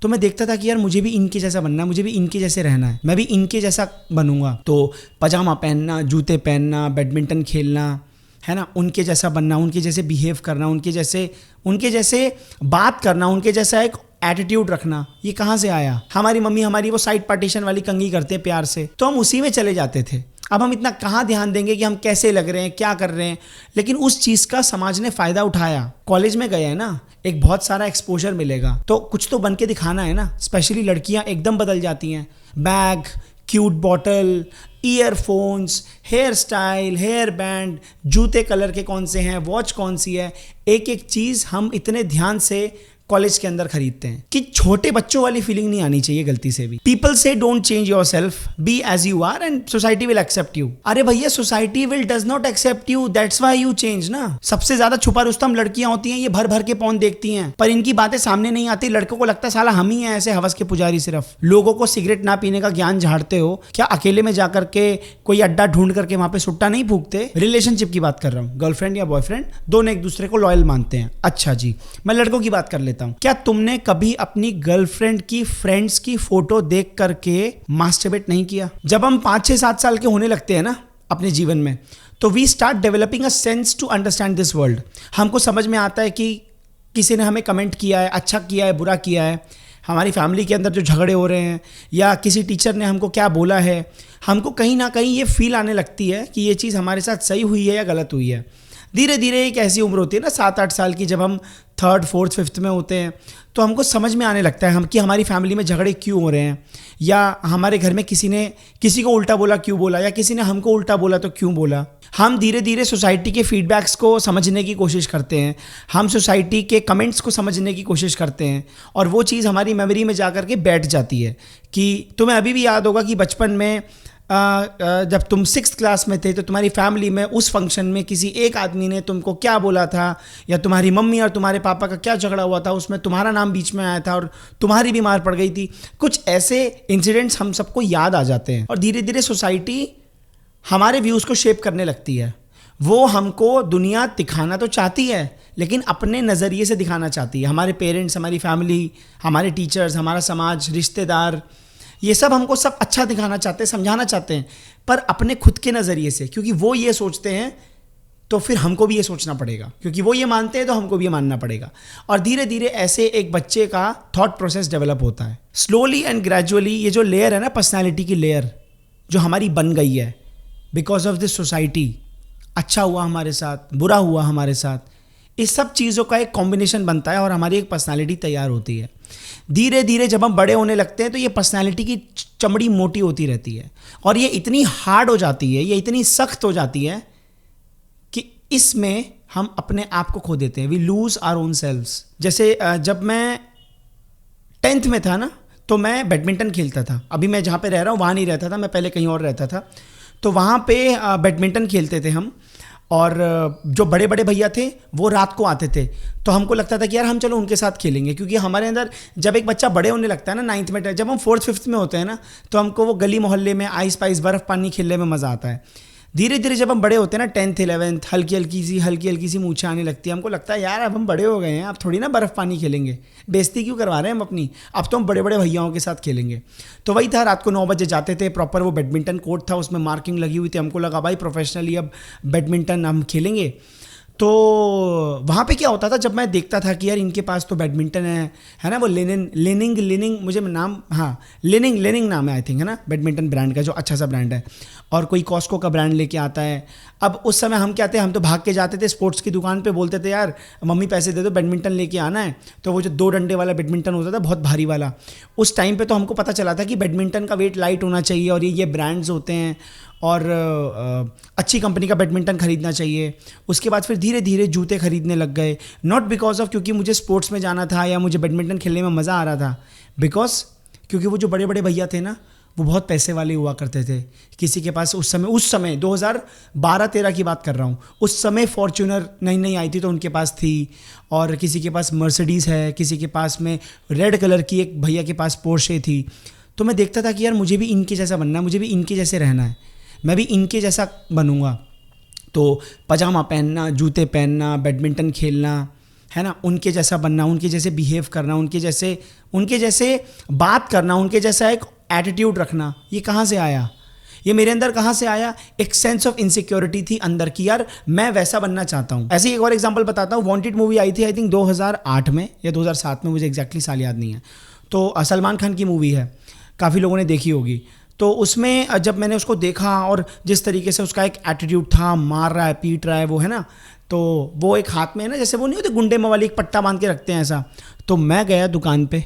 तो मैं देखता था कि यार मुझे भी इनके जैसा बनना है, मुझे भी इनके जैसे रहना है, मैं भी इनके जैसा बनूंगा। तो पजामा पहनना, जूते पहनना, बैडमिंटन खेलना, है ना, उनके जैसा बनना, उनके जैसे बिहेव करना, उनके जैसे बात करना, उनके जैसा एक एटीट्यूड रखना। ये कहाँ से आया? हमारी मम्मी हमारी वो साइड पार्टीशन वाली कंघी करते हैं प्यार से, तो हम उसी में चले जाते थे। अब हम इतना कहाँ ध्यान देंगे कि हम कैसे लग रहे हैं, क्या कर रहे हैं। लेकिन उस चीज़ का समाज ने फ़ायदा उठाया। कॉलेज में गए हैं ना, एक बहुत सारा एक्सपोजर मिलेगा, तो कुछ तो बन के दिखाना है ना। स्पेशली लड़कियाँ एकदम बदल जाती हैं। Bag, cute bottle, earphones, hair style, hair band, जूते कलर के कौन से हैं, वॉच कौन सी है, एक एक चीज़ हम इतने ध्यान से कॉलेज के अंदर खरीदते हैं कि छोटे बच्चों वाली फीलिंग नहीं आनी चाहिए गलती से भी। पीपल से don't change yourself, be as you are and society will accept you. अरे भैया, society will does not accept you, that's why you change ना। सबसे ज्यादा छुपा रुस्तम लड़कियां होती हैं, ये भर भर के पौन देखती हैं, पर इनकी बातें सामने नहीं आती। लड़कों को लगता है साला हम ही हैं ऐसे हवस के पुजारी। सिर्फ लोगों को सिगरेट ना पीने का ज्ञान झाड़ते हो क्या? अकेले में जाकर के कोई अड्डा ढूंढ करके वहां पे सुट्टा नहीं फूकते? रिलेशनशिप की बात कर रहा हूँ, गर्लफ्रेंड या बॉयफ्रेंड, दोनों एक दूसरे को लॉयल मानते हैं। अच्छा जी, मैं लड़कों की बात कर लेता हूँ। क्या तुमने कभी अपनी गर्लफ्रेंड की फ्रेंड्स की फोटो देख करके मास्टरबेट नहीं किया? जब हम 5-6-7 साल के होने लगते हैं ना अपने जीवन में, तो we start developing a sense to understand this world. हमको समझ में आता है कि किसी ने हमें कमेंट किया है, अच्छा किया है, बुरा किया है, हमारी फैमिली के अंदर जो झगड़े हो रहे हैं, या किसी टीचर ने हमको क्या बोला है। हमको कहीं ना कहीं ये फील आने लगती है कि ये चीज़ हमारे साथ सही हुई है या गलत हुई है। धीरे धीरे एक ऐसी उम्र होती है ना 7-8 साल की, जब हम 3rd, 4th, 5th में होते हैं, तो हमको समझ में आने लगता है हम कि हमारी फैमिली में झगड़े क्यों हो रहे हैं, या हमारे घर में किसी ने किसी को उल्टा बोला क्यों बोला, या किसी ने हमको उल्टा बोला तो क्यों बोला। हम धीरे धीरे सोसाइटी के फीडबैक्स को समझने की कोशिश करते हैं, हम सोसाइटी के कमेंट्स को समझने की कोशिश करते हैं, और वो चीज़ हमारी मेमोरी में जा कर के बैठ जाती है। कि तुम्हें अभी भी याद होगा कि बचपन में जब तुम 6th क्लास में थे, तो तुम्हारी फैमिली में उस फंक्शन में किसी एक आदमी ने तुमको क्या बोला था, या तुम्हारी मम्मी और तुम्हारे पापा का क्या झगड़ा हुआ था, उसमें तुम्हारा नाम बीच में आया था और तुम्हारी भी मार पड़ गई थी। कुछ ऐसे इंसिडेंट्स हम सबको याद आ जाते हैं, और धीरे धीरे सोसाइटी हमारे व्यूज़ को शेप करने लगती है। वो हमको दुनिया दिखाना तो चाहती है, लेकिन अपने नज़रिए से दिखाना चाहती है। हमारे पेरेंट्स, हमारी फैमिली, हमारे टीचर्स, हमारा समाज, रिश्तेदार, ये सब हमको सब अच्छा दिखाना चाहते हैं, समझाना चाहते हैं, पर अपने खुद के नज़रिए से। क्योंकि वो ये सोचते हैं तो फिर हमको भी ये सोचना पड़ेगा, क्योंकि वो ये मानते हैं तो हमको भी ये मानना पड़ेगा। और धीरे धीरे ऐसे एक बच्चे का थॉट प्रोसेस डेवलप होता है। स्लोली एंड ग्रेजुअली ये जो लेयर है ना, पर्सनैलिटी की लेयर जो हमारी बन गई है बिकॉज ऑफ दिस सोसाइटी, अच्छा हुआ हमारे साथ, बुरा हुआ हमारे साथ, इस सब चीज़ों का एक कॉम्बिनेशन बनता है और हमारी एक पर्सनैलिटी तैयार होती है। धीरे धीरे जब हम बड़े होने लगते हैं तो ये पर्सनैलिटी की चमड़ी मोटी होती रहती है, और ये इतनी हार्ड हो जाती है, ये इतनी सख्त हो जाती है कि इसमें हम अपने आप को खो देते हैं। We lose our own selves. जैसे जब मैं 10th में था ना, तो मैं बैडमिंटन खेलता था। अभी मैं जहाँ पे रह रहा हूँ वहाँ नहीं रहता था, मैं पहले कहीं और रहता था। तो वहाँ पे बैडमिंटन खेलते थे हम, और जो बड़े बड़े भैया थे वो रात को आते थे, तो हमको लगता था कि यार हम चलो उनके साथ खेलेंगे। क्योंकि हमारे अंदर जब एक बच्चा बड़े होने लगता है ना, 9th में, जब हम 4th, 5th में होते हैं ना, तो हमको वो गली मोहल्ले में आइस पाइस बर्फ़ पानी खेलने में मज़ा आता है। धीरे धीरे जब हम बड़े होते हैं ना, 10th, 11th, हल्की हल्की सी मूछें आने लगती है। हमको लगता है यार अब हम बड़े हो गए हैं, अब थोड़ी ना बर्फ़ पानी खेलेंगे, बेइज्जती क्यों करवा रहे हैं हम अपनी, अब तो हम बड़े बड़े भैयाओं के साथ खेलेंगे। तो वही था, रात को 9 बजे जाते थे, प्रॉपर वो बैडमिंटन कोर्ट था, उसमें मार्किंग लगी हुई थी। हमको लगा भाई प्रोफेशनली अब बैडमिंटन हम खेलेंगे। तो वहाँ पे क्या होता था, जब मैं देखता था कि यार इनके पास तो बैडमिंटन है ना, वो लेनिंग मुझे नाम, हाँ लेनिंग नाम है आई थिंक, है ना, बैडमिंटन ब्रांड का जो अच्छा सा ब्रांड है, और कोई कॉस्को का ब्रांड लेके आता है। अब उस समय हम क्या थे, हम तो भाग के जाते थे स्पोर्ट्स की दुकान पे, बोलते थे यार मम्मी पैसे दे दो, बैडमिंटन लेके आना है। तो वो जो 2 डंडे वाला बैडमिंटन होता था, बहुत भारी वाला, उस टाइम पे तो हमको पता चला था कि बैडमिंटन का वेट लाइट होना चाहिए, और ये ब्रांड्स होते हैं, और अच्छी कंपनी का बैडमिंटन खरीदना चाहिए। उसके बाद फिर धीरे धीरे जूते खरीदने लग गए, नॉट बिकॉज ऑफ क्योंकि मुझे स्पोर्ट्स में जाना था या मुझे बैडमिंटन खेलने में मज़ा आ रहा था, बिकॉज क्योंकि वो जो बड़े बड़े भैया थे ना, वो बहुत पैसे वाले हुआ करते थे। किसी के पास उस समय 2012-13 की बात कर रहा हूँ, उस समय फॉर्च्यूनर नई आई थी तो उनके पास थी, और किसी के पास मर्सिडीज़ है, किसी के पास में रेड कलर की एक भैया के पास पोर्शे थी। तो मैं देखता था कि यार मुझे भी इनके जैसा बनना है, मुझे भी इनके जैसे रहना है, मैं भी इनके जैसा बनूंगा। तो पजामा पहनना, जूते पहनना, बैडमिंटन खेलना, है ना, उनके जैसा बनना, उनके जैसे बिहेव करना, उनके जैसे बात करना, उनके जैसा एक एटीट्यूड रखना, ये कहाँ से आया? ये मेरे अंदर कहाँ से आया? एक सेंस ऑफ इनसिक्योरिटी थी अंदर की, यार मैं वैसा बनना चाहता हूँ। ऐसे ही एक और एग्जांपल बताता हूँ। वांटेड मूवी आई थी आई थिंक 2008 में या 2007 में, मुझे एग्जैक्टली साल याद नहीं है। तो सलमान खान की मूवी है, काफ़ी लोगों ने देखी होगी। तो उसमें जब मैंने उसको देखा और जिस तरीके से उसका एक एटीट्यूड था, मार रहा है, पीट रहा है वो, है ना, तो वो एक हाथ में है ना, जैसे वो नहीं होते गुंडे मवाली, एक पट्टा बांध के रखते हैं ऐसा। तो मैं गया दुकान पे,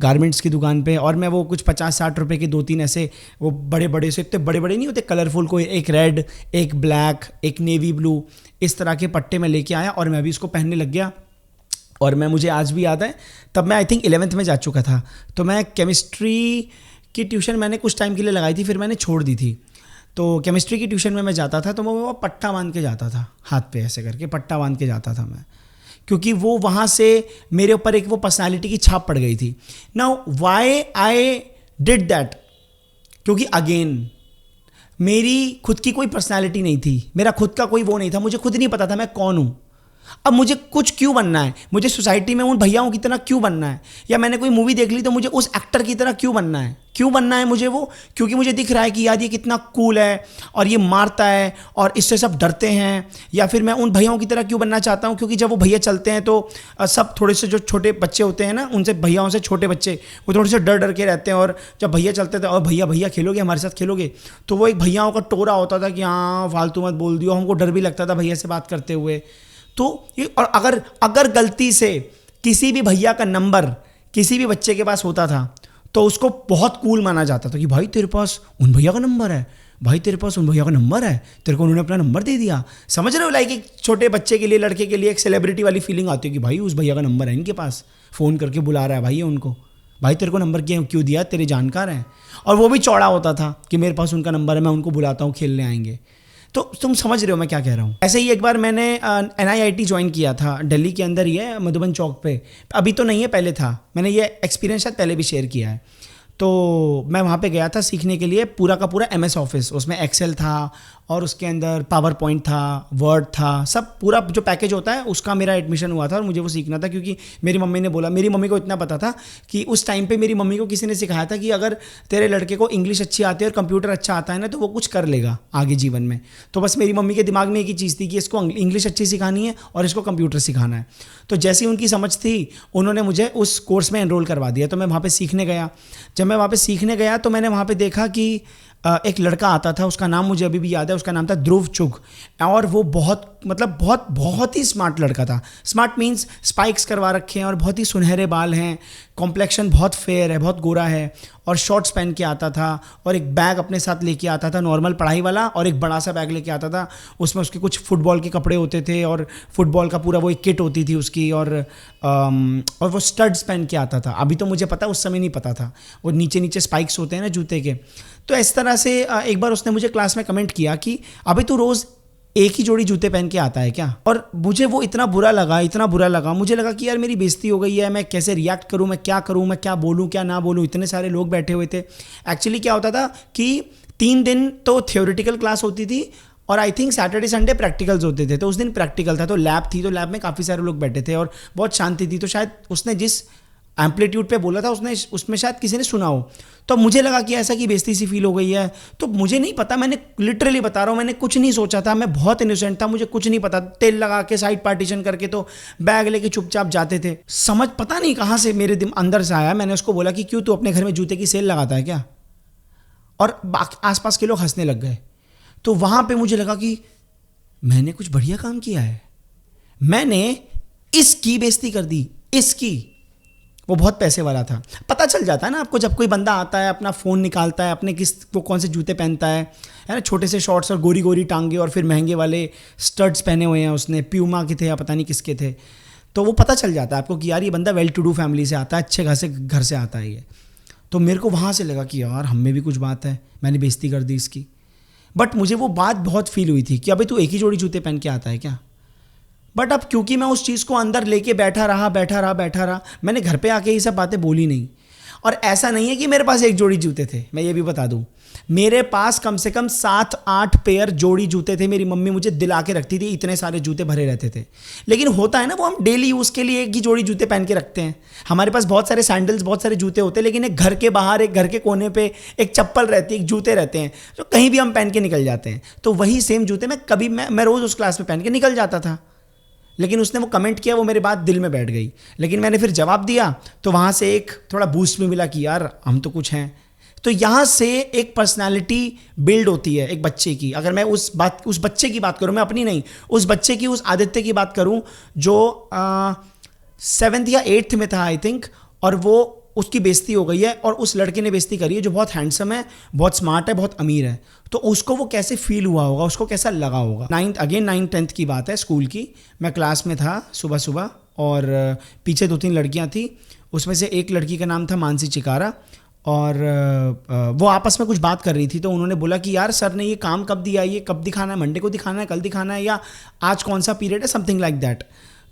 गारमेंट्स की दुकान पे, और मैं वो कुछ 50-60 रुपए के 2-3 ऐसे वो बड़े बड़े से, इतने बड़े बड़े नहीं होते, कलरफुल, कोई एक रेड, एक ब्लैक, एक नेवी ब्लू, इस तरह के पट्टे में लेके आया और मैं भी इसको पहनने लग गया। और मुझे आज भी याद है, तब मैं आई थिंक 11th में जा चुका था। तो मैं केमिस्ट्री की ट्यूशन मैंने कुछ टाइम के लिए लगाई थी, फिर मैंने छोड़ दी थी। तो केमिस्ट्री की ट्यूशन में मैं जाता था, तो वो पट्टा बांध के जाता था, हाथ पे ऐसे करके पट्टा बांध के जाता था मैं, क्योंकि वो वहाँ से मेरे ऊपर एक वो पर्सनालिटी की छाप पड़ गई थी। Now why I did that? क्योंकि अगेन मेरी खुद की कोई पर्सनालिटी नहीं थी, मेरा खुद का कोई वो नहीं था, मुझे खुद नहीं पता था मैं कौन हूँ। अब मुझे कुछ क्यों बनना है, मुझे सोसाइटी में उन भैयाओं की तरह क्यों बनना है, या मैंने कोई मूवी देख ली तो मुझे उस एक्टर की तरह क्यों बनना है? क्यों बनना है मुझे वो? क्योंकि मुझे दिख रहा है कि यार ये कितना कूल है और ये मारता है और इससे सब डरते हैं। या फिर मैं उन भैयाओं की तरह क्यों बनना चाहता हूँ? क्योंकि जब वो भैया चलते हैं तो सब थोड़े से जो छोटे बच्चे होते हैं ना, उनसे, भैयाओं से छोटे बच्चे, वो थोड़े से डर डर के रहते हैं। और जब भैया चलते थे, और भैया भैया खेलोगे, हमारे साथ खेलोगे, तो वो एक भैयाओं का टोरा होता था कि हाँ फालतू मत बोल दियो, हमको डर भी लगता था भैया से बात करते हुए। तो और अगर गलती से किसी भी भैया का नंबर किसी भी बच्चे के पास होता था तो उसको बहुत कूल माना जाता था कि भाई तेरे पास उन भैया का नंबर है, भाई तेरे पास उन भैया का नंबर है, तेरे को उन्होंने अपना नंबर दे दिया। समझ रहे हो? लाइक एक छोटे बच्चे के लिए, लड़के के लिए एक सेलिब्रिटी वाली फीलिंग आती है कि भाई उस भैया का नंबर है इनके पास, फ़ोन करके बुला रहा है भाई उनको, भाई तेरे को नंबर क्यों दिया, तेरे जानकार हैं। और वो भी चौड़ा होता था कि मेरे पास उनका नंबर है, मैं उनको बुलाता हूँ, खेलने आएंगे। तो तुम समझ रहे हो मैं क्या कह रहा हूँ? ऐसे ही एक बार मैंने NIIT ज्वाइन किया था, दिल्ली के अंदर ही है, मधुबन चौक पे। अभी तो नहीं है, पहले था। मैंने ये एक्सपीरियंस शायद पहले भी शेयर किया है। तो मैं वहाँ पे गया था सीखने के लिए, पूरा का पूरा MS ऑफिस, उसमें एक्सेल था और उसके अंदर पावर पॉइंट था, वर्ड था, सब पूरा जो पैकेज होता है उसका मेरा एडमिशन हुआ था और मुझे वो सीखना था। क्योंकि मेरी मम्मी ने बोला, मेरी मम्मी को इतना पता था कि उस टाइम पे मेरी मम्मी को किसी ने सिखाया था कि अगर तेरे लड़के को इंग्लिश अच्छी आती है और कंप्यूटर अच्छा आता है ना, तो वो कुछ कर लेगा आगे जीवन में। तो बस मेरी मम्मी के दिमाग में एक ही चीज़ थी कि इसको इंग्लिश अच्छी सिखानी है और इसको कंप्यूटर सिखाना है। तो जैसी उनकी समझ थी, उन्होंने मुझे उस कोर्स में एनरोल करवा दिया। तो मैं वहाँ पर सीखने गया। जब मैं वहाँ पर सीखने गया तो मैंने वहाँ पर देखा कि एक लड़का आता था, उसका नाम मुझे अभी भी याद है, उसका नाम था ध्रुव चुग। और वो बहुत ही स्मार्ट लड़का था। स्मार्ट मीन्स स्पाइक्स करवा रखे हैं और बहुत ही सुनहरे बाल हैं, कॉम्प्लेक्शन बहुत फेयर है, बहुत गोरा है, और शॉर्ट्स पहन के आता था और एक बैग अपने साथ लेके आता था, नॉर्मल पढ़ाई वाला, और एक बड़ा सा बैग लेके आता था। उसमें उसके कुछ फुटबॉल के कपड़े होते थे और फुटबॉल का पूरा वो एक किट होती थी उसकी, और वो स्टड्स पहन के आता था। अभी तो मुझे पता, उस समय नहीं पता था। वो नीचे नीचे स्पाइक्स होते हैं ना जूते के। तो इस तरह से एक बार उसने मुझे क्लास में कमेंट किया कि अभी तू रोज़ एक ही जोड़ी जूते पहन के आता है क्या? और मुझे वो इतना बुरा लगा, मुझे लगा कि यार मेरी बेइज्जती हो गई है, मैं कैसे रिएक्ट करूं, मैं क्या बोलूं, क्या ना बोलूं। इतने सारे लोग बैठे हुए थे। एक्चुअली क्या होता था कि 3 दिन तो थ्योरेटिकल क्लास होती थी और I think Saturday Sunday practicals होते थे। तो उस दिन प्रैक्टिकल था, तो लैब थी, तो लैब में काफ़ी सारे लोग बैठे थे और बहुत शांति थी। तो शायद उसने जिस एम्पलीट्यूड पे बोला था उसमें शायद किसी ने सुना हो। तो मुझे लगा कि ऐसा कि बेइज्जती सी फील हो गई है। तो मुझे नहीं पता, मैंने लिटरली बता रहा हूँ, मैंने कुछ नहीं सोचा था, मैं बहुत इनोसेंट था, मुझे कुछ नहीं पता। तेल लगा के साइड पार्टीशन करके तो बैग लेके चुपचाप जाते थे। समझ पता नहीं कहाँ से मेरे अंदर से आया। मैंने उसको बोला कि क्यों तू अपने घर में जूते की सेल लगाता है क्या? और आसपास के लोग हंसने लग गए। तो वहाँ पर मुझे लगा कि मैंने कुछ बढ़िया काम किया है, मैंने इसकी बेइज्जती कर दी, इसकी। वो बहुत पैसे वाला था। पता चल जाता है ना आपको, जब कोई बंदा आता है, अपना फ़ोन निकालता है, अपने वो कौन से जूते पहनता है ना, छोटे से शॉर्ट्स और गोरी गोरी टांगे और फिर महंगे वाले स्टड्स पहने हुए हैं उसने, प्यूमा के थे या पता नहीं किसके थे। तो वो पता चल जाता है आपको कि यार ये बंदा वेल टू डू फैमिली से आता है, अच्छे खासे घर से आता है ये। तो मेरे को वहाँ से लगा कि यार हम में भी कुछ बात है, मैंने बेइज्जती कर दी इसकी। बट मुझे वो बात बहुत फील हुई थी कि अभी तू एक ही जोड़ी जूते पहन के आता है क्या? बट अब क्योंकि मैं उस चीज़ को अंदर लेके बैठा रहा, मैंने घर पे आके ये सब बातें बोली नहीं। और ऐसा नहीं है कि मेरे पास एक जोड़ी जूते थे, मैं ये भी बता दूं, मेरे पास कम से कम 7-8 पेयर जोड़ी जूते थे। मेरी मम्मी मुझे दिला के रखती थी, इतने सारे जूते भरे रहते थे। लेकिन होता है ना, वो हम डेली यूज़ के लिए एक ही जोड़ी जूते पहन के रखते हैं। हमारे पास बहुत सारे सैंडल्स, बहुत सारे जूते होते हैं, लेकिन एक घर के बाहर, एक घर के कोने पे एक चप्पल रहती है, एक जूते रहते हैं जो कहीं भी हम पहन के निकल जाते हैं। तो वही सेम जूते मैं रोज़ उस क्लास में पहन के निकल जाता था। लेकिन उसने वो कमेंट किया, वो मेरे बात दिल में बैठ गई। लेकिन मैंने फिर जवाब दिया तो वहाँ से एक थोड़ा बूस्ट भी मिला कि यार हम तो कुछ हैं। तो यहाँ से एक पर्सनालिटी बिल्ड होती है एक बच्चे की। अगर मैं उस बच्चे की बात करूँ, मैं अपनी नहीं, उस बच्चे की, उस आदित्य की बात करूँ जो 7th या 8th में था आई थिंक, और वो उसकी बेइज्जती हो गई है और उस लड़के ने बेइज्जती करी है जो बहुत हैंडसम है, बहुत स्मार्ट है, बहुत अमीर है। तो उसको वो कैसे फील हुआ होगा, उसको कैसा लगा होगा। 9th-10th की बात है, स्कूल की। मैं क्लास में था सुबह सुबह और पीछे 2-3 लड़कियां थी। उसमें से एक लड़की का नाम था मानसी चिकारा और वो आपस में कुछ बात कर रही थी। तो उन्होंने बोला कि यार सर ने ये काम कब दिया, ये कब दिखाना है, मंडे को दिखाना है, कल दिखाना है, या आज कौन सा पीरियड है, समथिंग लाइक दैट।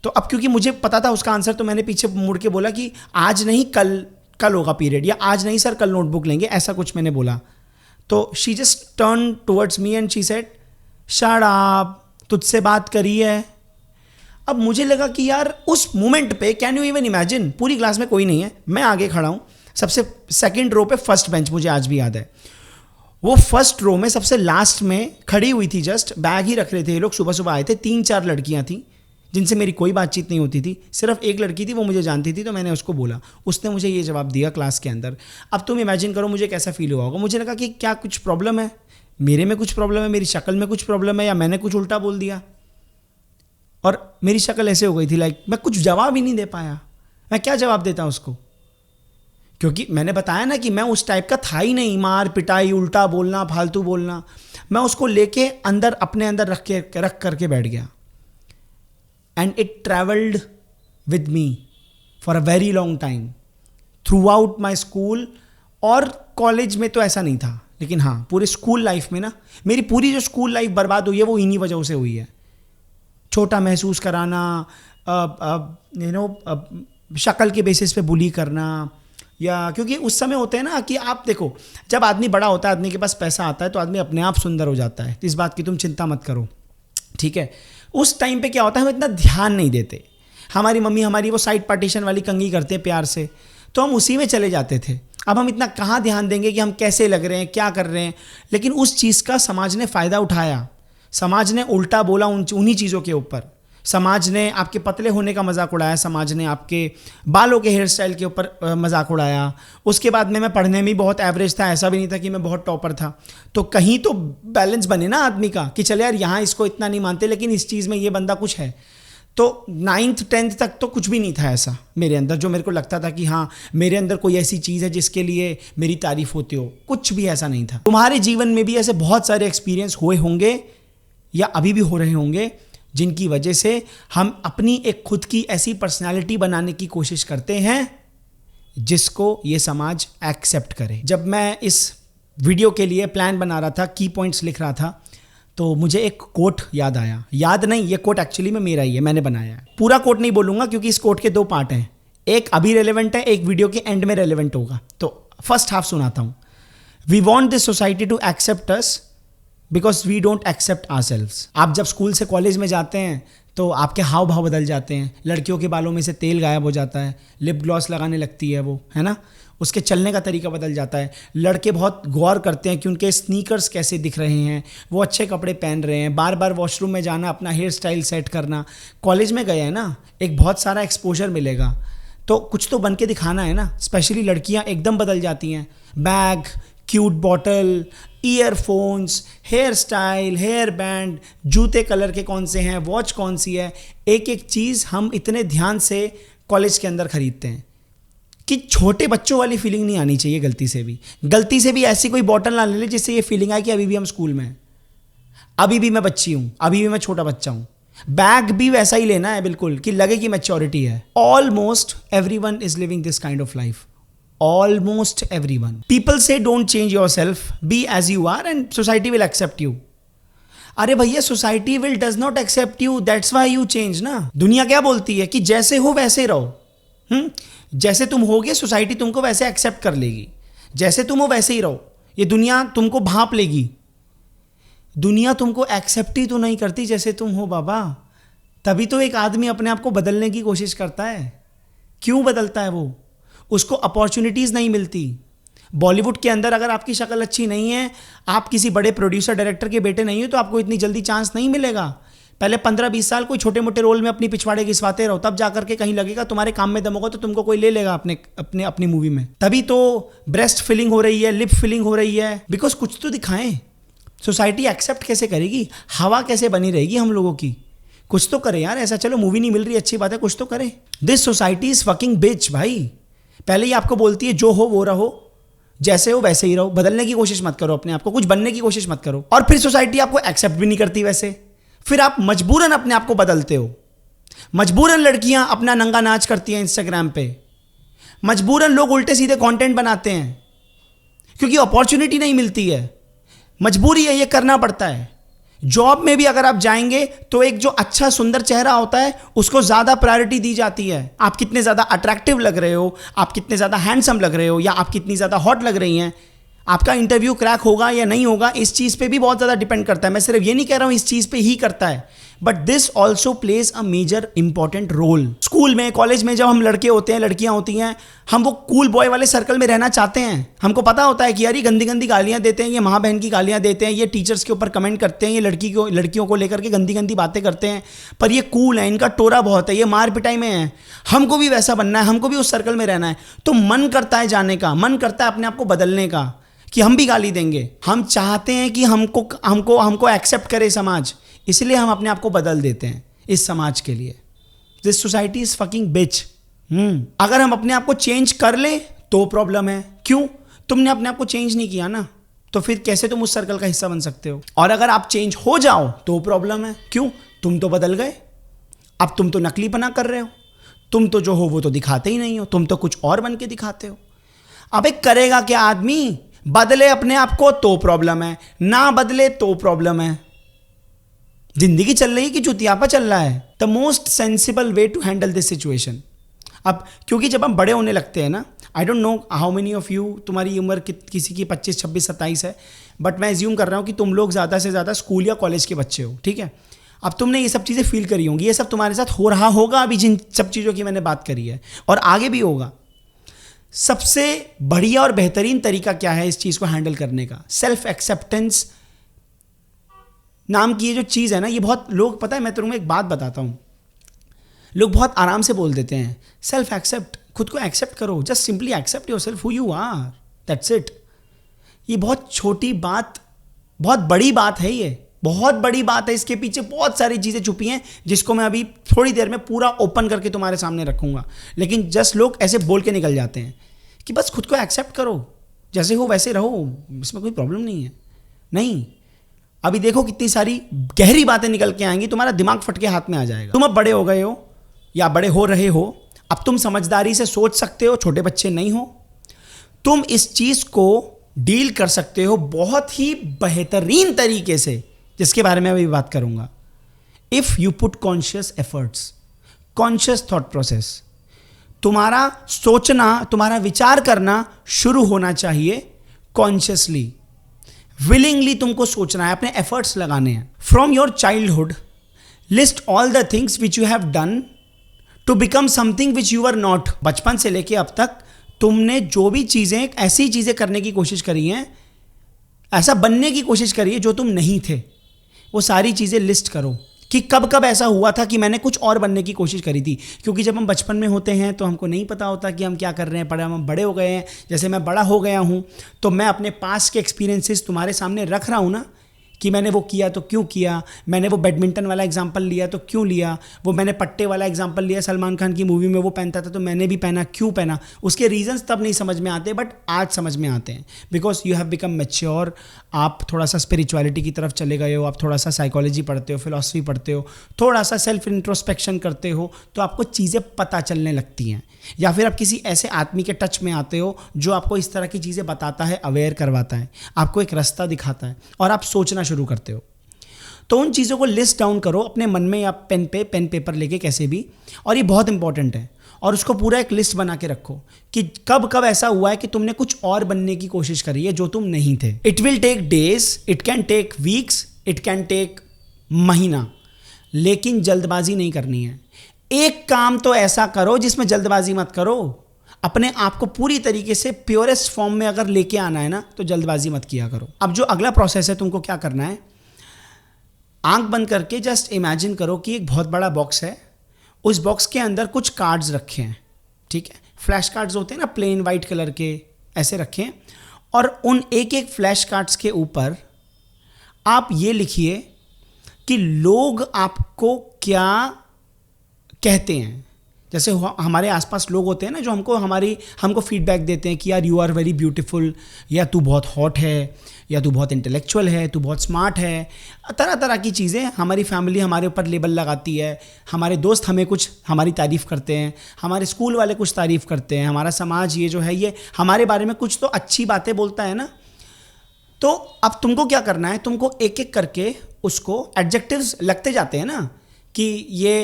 तो अब क्योंकि मुझे पता था उसका आंसर, तो मैंने पीछे मुड़ के बोला कि आज नहीं, कल होगा पीरियड, या आज नहीं सर कल नोटबुक लेंगे, ऐसा कुछ मैंने बोला। तो she just turn towards me and she said shut up, तुझसे बात करी है। अब मुझे लगा कि यार उस मोमेंट पे, कैन यू इवन इमेजिन, पूरी क्लास में कोई नहीं है, मैं आगे खड़ा हूँ सबसे सेकंड रो पे, फर्स्ट बेंच, मुझे आज भी याद है। वो फर्स्ट रो में सबसे लास्ट में खड़ी हुई थी, जस्ट बैग ही रख रहे थे ये लोग, सुबह सुबह आए थे। 3-4 लड़कियां थी जिनसे मेरी कोई बातचीत नहीं होती थी, सिर्फ एक लड़की थी वो मुझे जानती थी। तो मैंने उसको बोला, उसने मुझे ये जवाब दिया क्लास के अंदर। अब तुम इमेजिन करो मुझे कैसा फील हुआ होगा। मुझे लगा कि क्या कुछ प्रॉब्लम है, मेरे में कुछ प्रॉब्लम है, मेरी शक्ल में कुछ प्रॉब्लम है, या मैंने कुछ उल्टा बोल दिया। और मेरी शक्ल ऐसे हो गई थी, लाइक मैं कुछ जवाब ही नहीं दे पाया। मैं क्या जवाब देता उसको, क्योंकि मैंने बताया ना कि मैं उस टाइप का था ही नहीं, मार पिटाई, उल्टा बोलना, फालतू बोलना। मैं उसको लेके अंदर, अपने अंदर रख करके बैठ गया। And it travelled with me for a very long time through out my school. और कॉलेज में तो ऐसा नहीं था, लेकिन हाँ पूरे स्कूल लाइफ में ना, मेरी पूरी जो स्कूल लाइफ बर्बाद हुई है वो इन्हीं वजहों से हुई है। छोटा महसूस कराना, शक्ल के बेसिस पे बुली करना, या क्योंकि उस समय होते हैं ना कि आप देखो, जब आदमी बड़ा होता है, आदमी के पास पैसा आता है, तो आदमी अपने आप सुंदर हो जाता है। इस बात की तुम चिंता मत करो, ठीक है। उस टाइम पे क्या होता है, हम इतना ध्यान नहीं देते। हमारी मम्मी हमारी वो साइड पार्टीशन वाली कंघी करते हैं प्यार से, तो हम उसी में चले जाते थे। अब हम इतना कहाँ ध्यान देंगे कि हम कैसे लग रहे हैं, क्या कर रहे हैं। लेकिन उस चीज़ का समाज ने फ़ायदा उठाया, समाज ने उल्टा बोला उन्हीं चीज़ों के ऊपर। समाज ने आपके पतले होने का मजाक उड़ाया, समाज ने आपके बालों के हेयर स्टाइल के ऊपर मजाक उड़ाया। उसके बाद में मैं पढ़ने में बहुत एवरेज था, ऐसा भी नहीं था कि मैं बहुत टॉपर था। तो कहीं तो बैलेंस बने ना आदमी का, कि चले यार यहाँ इसको इतना नहीं मानते, लेकिन इस चीज़ में ये बंदा कुछ है। तो 9th-10th तक तो कुछ भी नहीं था ऐसा मेरे अंदर, जो मेरे को लगता था कि हाँ मेरे अंदर कोई ऐसी चीज़ है जिसके लिए मेरी तारीफ होती हो। कुछ भी ऐसा नहीं था। तुम्हारे जीवन में भी ऐसे बहुत सारे एक्सपीरियंस हुए होंगे या अभी भी हो रहे होंगे, जिनकी वजह से हम अपनी एक खुद की ऐसी पर्सनालिटी बनाने की कोशिश करते हैं जिसको ये समाज एक्सेप्ट करे। जब मैं इस वीडियो के लिए प्लान बना रहा था, की पॉइंट्स लिख रहा था, तो मुझे एक कोट याद आया। याद नहीं, ये कोट एक्चुअली में मेरा ही है, मैंने बनाया है। पूरा कोट नहीं बोलूँगा क्योंकि इस कोट के 2 पार्ट हैं, एक अभी रेलेवेंट है, एक वीडियो के एंड में रेलेवेंट होगा। तो फर्स्ट हाफ सुनाता हूँ। We want this society to accept us because we don't accept ourselves. आप जब स्कूल से कॉलेज में जाते हैं तो आपके हाव भाव बदल जाते हैं, लड़कियों के बालों में से तेल गायब हो जाता है, लिप ग्लॉस लगाने लगती है वो, है ना, उसके चलने का तरीका बदल जाता है। लड़के बहुत गौर करते हैं कि उनके स्नीकर्स कैसे दिख रहे हैं, वो अच्छे कपड़े पहन रहे हैं, बार बार वॉशरूम में जाना, अपना हेयर स्टाइल सेट करना। कॉलेज में गए हैं ना, एक बहुत सारा एक्सपोजर मिलेगा, तो कुछ तो बन के दिखाना है ना। स्पेशली लड़कियाँ एकदम बदल जाती हैं, bag, cute bottle, earphones, hair style, hair band, जूते कलर के कौन से हैं, वॉच कौन सी है, एक एक चीज़ हम इतने ध्यान से कॉलेज के अंदर खरीदते हैं कि छोटे बच्चों वाली फीलिंग नहीं आनी चाहिए। गलती से भी ऐसी कोई बॉटल ना ले ले जिससे ये फीलिंग आए कि अभी भी हम स्कूल में हैं, अभी भी मैं बच्ची हूँ, अभी भी मैं छोटा बच्चा हूँ। बैग भी वैसा ही लेना है बिल्कुल, कि लगे कि मैच्योरिटी है। Almost everyone is living this kind of life. Almost everyone. People say don't change yourself, be as you are and society will accept you. अरे भैया, society does not accept you, that's why you change ना। दुनिया क्या बोलती है कि जैसे हो वैसे रहो, जैसे तुम होगे सोसाइटी तुमको वैसे एक्सेप्ट कर लेगी, जैसे तुम हो वैसे ही रहो, ये दुनिया तुमको भांप लेगी। दुनिया तुमको एक्सेप्ट ही तो नहीं करती जैसे तुम हो बाबा, तभी तो एक आदमी अपने आप को बदलने की कोशिश करता है। क्यों बदलता है वो? उसको अपॉर्चुनिटीज़ नहीं मिलती। बॉलीवुड के अंदर अगर आपकी शक्ल अच्छी नहीं है, आप किसी बड़े प्रोड्यूसर डायरेक्टर के बेटे नहीं हो, तो आपको इतनी जल्दी चांस नहीं मिलेगा। पहले 15-20 साल कोई छोटे मोटे रोल में अपनी पिछवाड़े घिसवाते रहो, तब जाकर के कहीं लगेगा तुम्हारे काम में दम होगा तो तुमको कोई ले लेगा अपनी मूवी में। तभी तो ब्रेस्ट फिलिंग हो रही है, लिप फिलिंग हो रही है, बिकॉज कुछ तो दिखाएं। सोसाइटी एक्सेप्ट कैसे करेगी? हवा कैसे बनी रहेगी हम लोगों की? कुछ तो करे यार ऐसा। चलो मूवी नहीं मिल रही, अच्छी बात है, कुछ तो करे। This society is fucking bitch भाई। पहले ही आपको बोलती है जो हो वो रहो, जैसे हो वैसे ही रहो, बदलने की कोशिश मत करो, अपने आप को कुछ बनने की कोशिश मत करो। और फिर सोसाइटी आपको एक्सेप्ट भी नहीं करती वैसे, फिर आप मजबूरन अपने आप को बदलते हो। मजबूरन लड़कियां अपना नंगा नाच करती हैं इंस्टाग्राम पे, मजबूरन लोग उल्टे सीधे कंटेंट बनाते हैं क्योंकि अपॉर्चुनिटी नहीं मिलती है। मजबूरी है, ये करना पड़ता है। जॉब में भी अगर आप जाएंगे तो एक जो अच्छा सुंदर चेहरा होता है उसको ज़्यादा प्रायोरिटी दी जाती है। आप कितने ज़्यादा अट्रैक्टिव लग रहे हो, आप कितने ज़्यादा हैंडसम लग रहे हो, या आप कितनी ज़्यादा हॉट लग रही हैं, आपका इंटरव्यू क्रैक होगा या नहीं होगा, इस चीज़ पे भी बहुत ज़्यादा डिपेंड करता है। मैं सिर्फ ये नहीं कह रहा हूँ इस चीज़ पे ही करता है, but this also plays a major important role. School में, कॉलेज में जब हम लड़के होते हैं, लड़कियां होती हैं, हम वो कूल बॉय वाले सर्कल में रहना चाहते हैं। हमको पता होता है कि यार ये गंदी गंदी गालियां देते हैं, ये माँ बहन की गालियां देते हैं, ये टीचर्स के ऊपर कमेंट करते हैं, ये लड़कियों को लेकर के गंदी गंदी बातें करते हैं, पर ये कूल है, इनका टोरा बहुत है, ये मार पिटाई में है, हमको भी वैसा बनना है, हमको भी उस सर्कल में रहना है। तो मन करता है जाने का, मन करता है अपने आप को बदलने का, कि हम भी गाली देंगे। हम चाहते हैं कि हमको एक्सेप्ट करे समाज, इसलिए हम अपने आप को बदल देते हैं इस समाज के लिए। This society is fucking bitch. अगर हम अपने आप को चेंज कर ले तो प्रॉब्लम है। क्यों? तुमने अपने आप को चेंज नहीं किया ना, तो फिर कैसे तुम उस सर्कल का हिस्सा बन सकते हो? और अगर आप चेंज हो जाओ तो प्रॉब्लम है। क्यों? तुम तो बदल गए, अब तुम तो नकलीपना कर रहे हो, तुम तो जो हो वो तो दिखाते ही नहीं हो, तुम तो कुछ और बन के दिखाते हो। अबे करेगा क्या आदमी? बदले अपने आप को तो प्रॉब्लम है, ना बदले तो प्रॉब्लम है। जिंदगी चल रही है कि चुतियापा चल रहा है? The most sensible way to handle this situation. अब क्योंकि जब हम बड़े होने लगते हैं ना, I don't know how many of you, तुम्हारी उम्र किसी की 25, 26, 27 है, बट मैं एज्यूम कर रहा हूँ कि तुम लोग ज़्यादा से ज़्यादा स्कूल या कॉलेज के बच्चे हो, ठीक है? अब तुमने ये सब चीज़ें फील करी होंगी, ये सब तुम्हारे साथ हो रहा होगा अभी, जिन सब चीज़ों की मैंने बात करी है, और आगे भी होगा। सबसे बढ़िया और बेहतरीन तरीका क्या है इस चीज़ को हैंडल करने का? सेल्फ एक्सेप्टेंस नाम की ये जो चीज़ है ना, ये बहुत लोग, पता है मैं तुम्हें एक बात बताता हूँ, लोग बहुत आराम से बोल देते हैं सेल्फ एक्सेप्ट, खुद को एक्सेप्ट करो, just simply accept yourself who you are, that's it. ये बहुत छोटी बात, बहुत बड़ी बात है, ये बहुत बड़ी बात है, इसके पीछे बहुत सारी चीज़ें छुपी हैं जिसको मैं अभी थोड़ी देर में पूरा ओपन करके तुम्हारे सामने रखूंगा। लेकिन जस्ट लोग ऐसे बोल के निकल जाते हैं कि बस खुद को एक्सेप्ट करो, जैसे हो वैसे रहो, इसमें कोई प्रॉब्लम नहीं है। नहीं, अभी देखो कितनी सारी गहरी बातें निकल के आएंगी, तुम्हारा दिमाग फट के हाथ में आ जाएगा। तुम अब बड़े हो गए हो या बड़े हो रहे हो, अब तुम समझदारी से सोच सकते हो, छोटे बच्चे नहीं हो, तुम इस चीज़ को डील कर सकते हो बहुत ही बेहतरीन तरीके से, जिसके बारे में अभी बात करूंगा। If you put conscious efforts, conscious thought process, तुम्हारा सोचना, तुम्हारा विचार करना शुरू होना चाहिए कॉन्शियसली, विलिंगली तुमको सोचना है, अपने एफर्ट्स लगाने हैं। From your childhood list all the things which you have done to become something which you are not. बचपन से लेके अब तक तुमने जो भी चीज़ें, ऐसी चीज़ें करने की कोशिश करी हैं, ऐसा बनने की कोशिश करी है जो तुम नहीं थे, वो सारी चीज़ें लिस्ट करो कि कब कब ऐसा हुआ था कि मैंने कुछ और बनने की कोशिश करी थी। क्योंकि जब हम बचपन में होते हैं तो हमको नहीं पता होता कि हम क्या कर रहे हैं, पर हम बड़े हो गए हैं। जैसे मैं बड़ा हो गया हूँ तो मैं अपने पास के एक्सपीरियंसेस तुम्हारे सामने रख रहा हूँ ना, कि मैंने वो किया तो क्यों किया, मैंने वो बैडमिंटन वाला एग्जाम्पल लिया तो क्यों लिया, वो मैंने पट्टे वाला एग्जाम्पल लिया, सलमान खान की मूवी में वो पहनता था तो मैंने भी पहना, क्यों पहना। उसके रीजंस तब नहीं समझ में आते, बट आज समझ में आते हैं, because you have become mature. आप थोड़ा सा स्पिरिचुअलिटी की तरफ चले गए हो, आप थोड़ा सा साइकोलॉजी पढ़ते हो, फिलॉसफी पढ़ते हो, थोड़ा सा सेल्फ इंट्रोस्पेक्शन करते हो, तो आपको चीज़ें पता चलने लगती हैं। या फिर आप किसी ऐसे आदमी के टच में आते हो जो आपको इस तरह की चीज़ें बताता है, अवेयर करवाता है, आपको एक रास्ता दिखाता है, और आप सोचना शुरू करते हो। तो उन चीज़ों को लिस्ट डाउन करो अपने मन में, या पेन पेपर लेके कैसे भी, और ये बहुत इंपॉर्टेंट है। और उसको पूरा एक लिस्ट बना के रखो कि कब कब ऐसा हुआ है कि तुमने कुछ और बनने की कोशिश करी है जो तुम नहीं थे. It will take days, it can take weeks, it can take महीना, लेकिन जल्दबाजी नहीं करनी है. एक काम तो ऐसा करो जिसमें जल्दबाजी मत करो. अपने आप को पूरी तरीके से प्योरेस्ट फॉर्म में अगर लेके आना है ना तो जल्दबाजी मत किया करो. अब जो अगला प्रोसेस है तुमको क्या करना है, आंख बंद करके जस्ट इमेजिन करो कि एक बहुत बड़ा बॉक्स है. उस बॉक्स के अंदर कुछ कार्ड्स रखे हैं, ठीक है, फ्लैश कार्ड्स होते हैं ना, प्लेन वाइट कलर के, ऐसे रखे हैं. और उन एक एक फ्लैश कार्ड्स के ऊपर आप ये लिखिए कि लोग आपको क्या कहते हैं. जैसे हमारे आसपास लोग होते हैं ना जो हमको फीडबैक देते हैं कि यार यू आर वेरी ब्यूटीफुल, या तू बहुत हॉट है, या तू बहुत इंटेलेक्चुअल है, तू बहुत स्मार्ट है. तरह तरह की चीज़ें हमारी फैमिली हमारे ऊपर लेबल लगाती है, हमारे दोस्त हमारी तारीफ़ करते हैं, हमारे स्कूल वाले कुछ तारीफ़ करते हैं, हमारा समाज ये जो है ये हमारे बारे में कुछ तो अच्छी बातें बोलता है ना. तो अब तुमको क्या करना है, तुमको एक एक करके उसको एडजेक्टिव्स लगते जाते हैं ना कि ये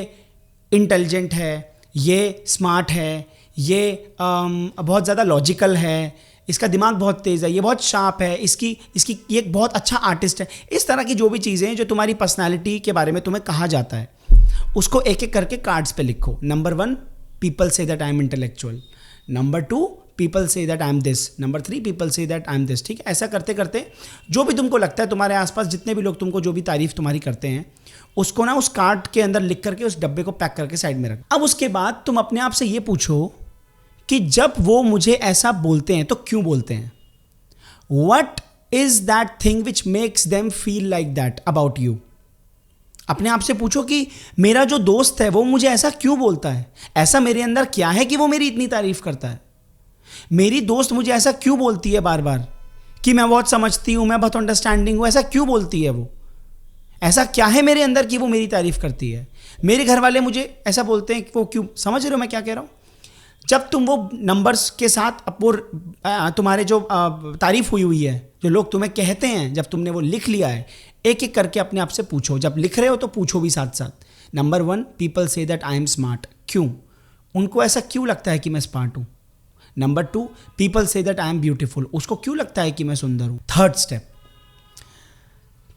इंटेलिजेंट है, ये स्मार्ट है, ये बहुत ज़्यादा लॉजिकल है, इसका दिमाग बहुत तेज़ है, ये बहुत शार्प है, इसकी ये एक बहुत अच्छा आर्टिस्ट है. इस तरह की जो भी चीज़ें हैं जो तुम्हारी पर्सनालिटी के बारे में तुम्हें कहा जाता है, उसको एक एक करके कार्ड्स पे लिखो. Number 1, people say that I am intellectual. Number 2, people say that I am this. Number 3, people say that I am this. ठीक है, ऐसा करते करते जो भी तुमको लगता है, तुम्हारे आसपास जितने भी लोग तुमको जो भी तारीफ तुम्हारी करते हैं, उसको ना उस कार्ड के अंदर लिख करके उस डब्बे को पैक करके साइड में रख. अब उसके बाद तुम अपने आप से ये पूछो कि जब वो मुझे ऐसा बोलते हैं तो क्यों बोलते हैं. What is that thing which makes them feel like that about you. अपने आप से पूछो कि मेरा जो दोस्त है वो मुझे ऐसा क्यों बोलता है, ऐसा मेरे अंदर क्या है कि वो मेरी इतनी तारीफ करता है. मेरी दोस्त मुझे ऐसा क्यों बोलती है बार बार कि मैं बहुत समझती हूं, मैं बहुत अंडरस्टैंडिंग हूं, ऐसा क्यों बोलती है वो, ऐसा क्या है मेरे अंदर कि वो मेरी तारीफ करती है. मेरे घर वाले मुझे ऐसा बोलते हैं कि वो क्यों. समझ रहे हो मैं क्या कह रहा हूं. जब तुम वो नंबर्स के साथ तुम्हारे जो तारीफ हुई है, जो लोग तुम्हें कहते हैं, जब तुमने वो लिख लिया है, एक एक करके अपने आप से पूछो. जब लिख रहे हो तो पूछो भी साथ साथ. Number 1, people say that I am smart. क्यों, उनको ऐसा क्यों लगता है कि मैं स्मार्ट हूँ. Number 2, people say that I am beautiful. उसको क्यों लगता है कि मैं सुंदर हूँ. थर्ड स्टेप,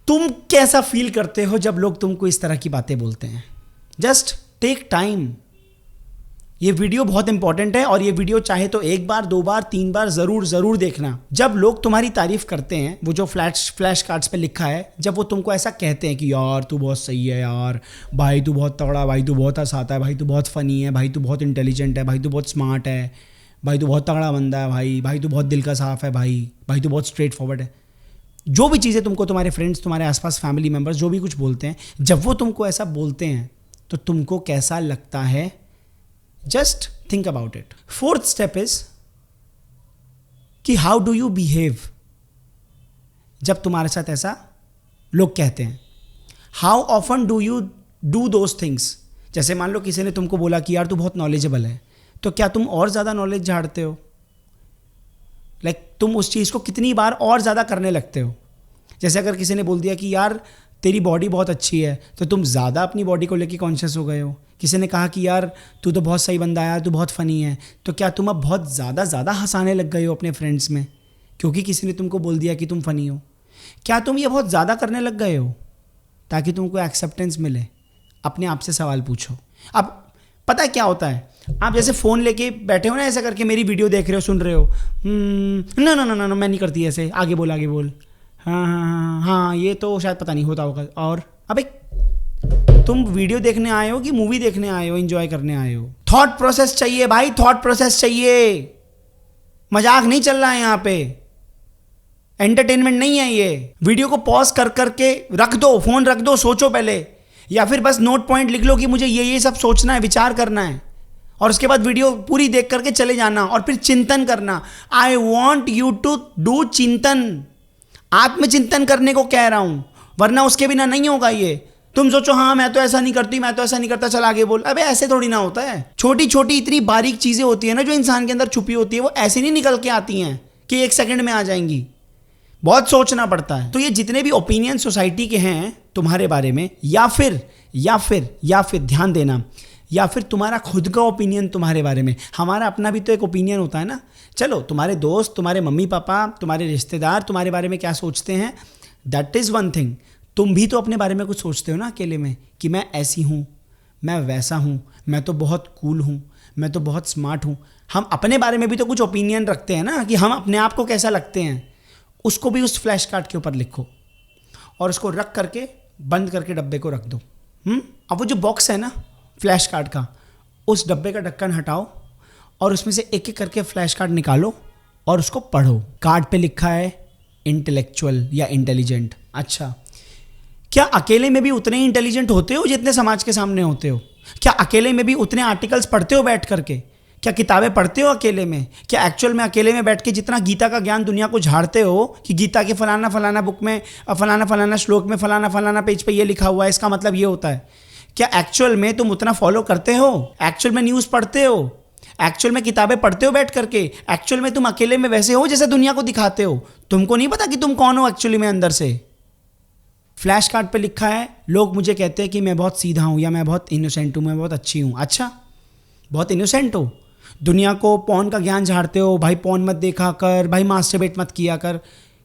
तुम कैसा फील करते हो जब लोग तुमको इस तरह की बातें बोलते हैं. Just take time. ये वीडियो बहुत इंपॉर्टेंट है और ये वीडियो चाहे तो 1 बार 2 बार 3 बार जरूर देखना. जब लोग तुम्हारी तारीफ करते हैं, वो जो फ्लैश कार्ड्स पे लिखा है, जब वो तुमको ऐसा कहते हैं कि यार तू बहुत सही है, यार भाई तू बहुत तगड़ा, भाई तू बहुत हंसाता है, भाई तू बहुत फनी है, भाई तू बहुत इंटेलिजेंट है, भाई तू बहुत स्मार्ट है, भाई तू बहुत तगड़ा बंदा है, भाई तू बहुत दिल का साफ है, भाई तू बहुत स्ट्रेट फॉरवर्ड है. जो भी चीज़ें तुमको तुम्हारे फ्रेंड्स, तुम्हारे आसपास फैमिली मेम्बर्स जो भी कुछ बोलते हैं, जब वो तुमको ऐसा बोलते हैं तो तुमको कैसा लगता है. Just think about it. Fourth step is कि हाउ डू यू बिहेव जब तुम्हारे साथ ऐसा लोग कहते हैं. How often do you do those things. जैसे मान लो किसी ने तुमको बोला कि यार तू बहुत नॉलेजेबल है, तो क्या तुम और ज़्यादा नॉलेज झाड़ते हो. तुम उस चीज़ को कितनी बार और ज़्यादा करने लगते हो. जैसे अगर किसी ने बोल दिया कि यार तेरी बॉडी बहुत अच्छी है, तो तुम ज़्यादा अपनी बॉडी को लेके कॉन्शियस हो गए हो. किसी ने कहा कि यार तू तो बहुत सही बंदा है, यार तू बहुत फ़नी है, तो क्या तुम अब बहुत ज़्यादा हंसाने लग गए हो अपने फ्रेंड्स में क्योंकि किसी ने तुमको बोल दिया कि तुम फ़नी हो. क्या तुम ये बहुत ज़्यादा करने लग गए हो ताकि तुमको एक्सेप्टेंस मिले. अपने आप से सवाल पूछो. अब पता है क्या होता है, आप जैसे फ़ोन लेके बैठे हो ना, ऐसा करके मेरी वीडियो देख रहे हो, सुन रहे हो, नो मैं नहीं करती ऐसे, आगे बोल. हाँ ये तो शायद पता नहीं होता होगा. और अबे तुम वीडियो देखने आए हो कि मूवी देखने आए हो, एंजॉय करने आए हो. थॉट प्रोसेस चाहिए भाई, थॉट प्रोसेस चाहिए. मजाक नहीं चल रहा है यहाँ पे, एंटरटेनमेंट नहीं है ये. वीडियो को पॉज कर करके रख दो, फोन रख दो, सोचो पहले, या फिर बस नोट पॉइंट लिख लो कि मुझे ये सब सोचना है, विचार करना है, और उसके बाद वीडियो पूरी देख करके चले जाना और फिर चिंतन करना. I want you to do chintan. आत्मचिंतन करने को कह रहा हूं, वरना उसके बिना नहीं होगा ये. तुम सोचो हाँ मैं तो ऐसा नहीं करती, मैं तो ऐसा नहीं करता, चल आगे बोल. अबे ऐसे थोड़ी ना होता है. छोटी छोटी इतनी बारीक चीजें होती है ना जो इंसान के अंदर छुपी होती है, वो ऐसे नहीं निकल के आती हैं कि 1 सेकंड में आ जाएंगी. बहुत सोचना पड़ता है. तो ये जितने भी ओपिनियन सोसाइटी के हैं तुम्हारे बारे में, या फिर ध्यान देना, या फिर तुम्हारा खुद का ओपिनियन तुम्हारे बारे में। हमारा अपना भी तो एक ओपिनियन होता है ना। चलो तुम्हारे दोस्त, तुम्हारे मम्मी पापा, तुम्हारे रिश्तेदार तुम्हारे बारे में क्या सोचते हैं, दैट इज़ वन थिंग। तुम भी तो अपने बारे में कुछ सोचते हो ना अकेले में, कि मैं ऐसी हूँ, मैं वैसा हूँ, मैं तो बहुत कूल हूँ, मैं तो बहुत स्मार्ट हूँ। हम अपने बारे में भी तो कुछ ओपिनियन रखते हैं ना, कि हम अपने आप को कैसा लगते हैं। उसको भी उस फ्लैश कार्ड के ऊपर लिखो और उसको रख करके बंद करके डब्बे को रख दो। अब वो जो बॉक्स है ना फ्लैश कार्ड का, उस डब्बे का ढक्कन हटाओ और उसमें से एक एक करके फ्लैश कार्ड निकालो और उसको पढ़ो। कार्ड पे लिखा है इंटेलेक्चुअल या इंटेलिजेंट। अच्छा, क्या अकेले में भी उतने ही इंटेलिजेंट होते हो जितने समाज के सामने होते हो? क्या अकेले में भी उतने आर्टिकल्स पढ़ते हो बैठ करके? क्या किताबें पढ़ते हो अकेले में? क्या एक्चुअल में अकेले में बैठ के जितना गीता का ज्ञान दुनिया को झाड़ते हो कि गीता के फलाना फलाना बुक में फलाना फलाना श्लोक में फलाना फलाना पेज पे ये लिखा हुआ है, इसका मतलब ये होता है, क्या एक्चुअल में तुम उतना फॉलो करते हो? एक्चुअल में न्यूज़ पढ़ते हो? एक्चुअल में किताबें पढ़ते हो बैठ करके? एक्चुअल में तुम अकेले में वैसे हो जैसे दुनिया को दिखाते हो? तुमको नहीं पता कि तुम कौन हो एक्चुअली में अंदर से। फ्लैश कार्ड पे लिखा है, लोग मुझे कहते हैं कि मैं बहुत सीधा हूँ या मैं बहुत इनोसेंट हूँ, मैं बहुत अच्छी हूँ। अच्छा, बहुत इनोसेंट हो? दुनिया को पॉर्न का ज्ञान झाड़ते हो, भाई पॉर्न मत देखा कर, भाई मास्टरबेट मत किया कर।